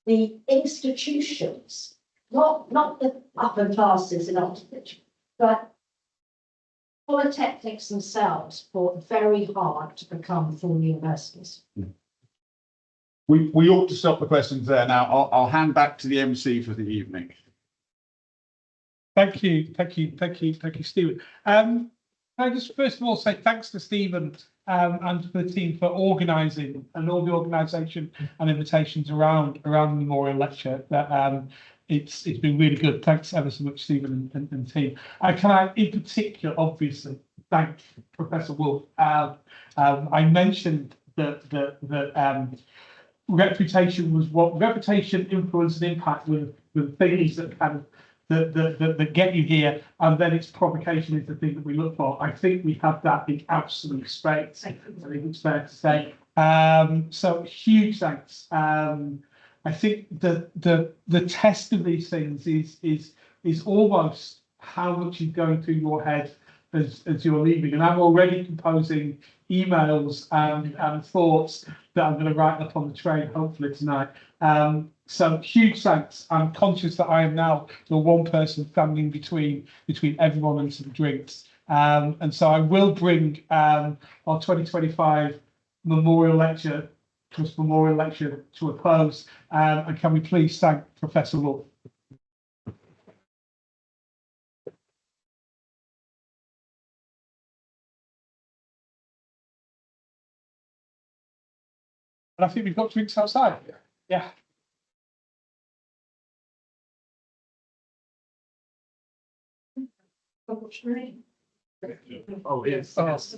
the institutions, not the upper classes in Oxford, but polytechnics themselves fought very hard to become full universities. We ought to stop the questions there now. I'll hand back to the MC for the evening. Thank you, Stephen. Can I just first of all say thanks to Stephen and to the team for organising and all the organisation and invitations around the memorial lecture. That it's been really good. Thanks ever so much, Stephen and team. Can I, in particular, obviously thank Professor Wolf. I mentioned that reputation was what reputation, influence, and impact were the things that kind of that get you here, and then its provocation is the thing that we look for. I think we have that in absolute spades. I think it's fair to say. So huge thanks. I think the test of these things is almost how much is going through your head as you're leaving. And I'm already composing emails and thoughts that I'm going to write up on the train, hopefully tonight. So huge thanks. I'm conscious that I am now the one person standing between everyone and some drinks. And so I will bring our 2025 memorial lecture to a close. And can we please thank Professor Wolf? And I think we've got drinks outside. Yeah. Oh, yes. Yes.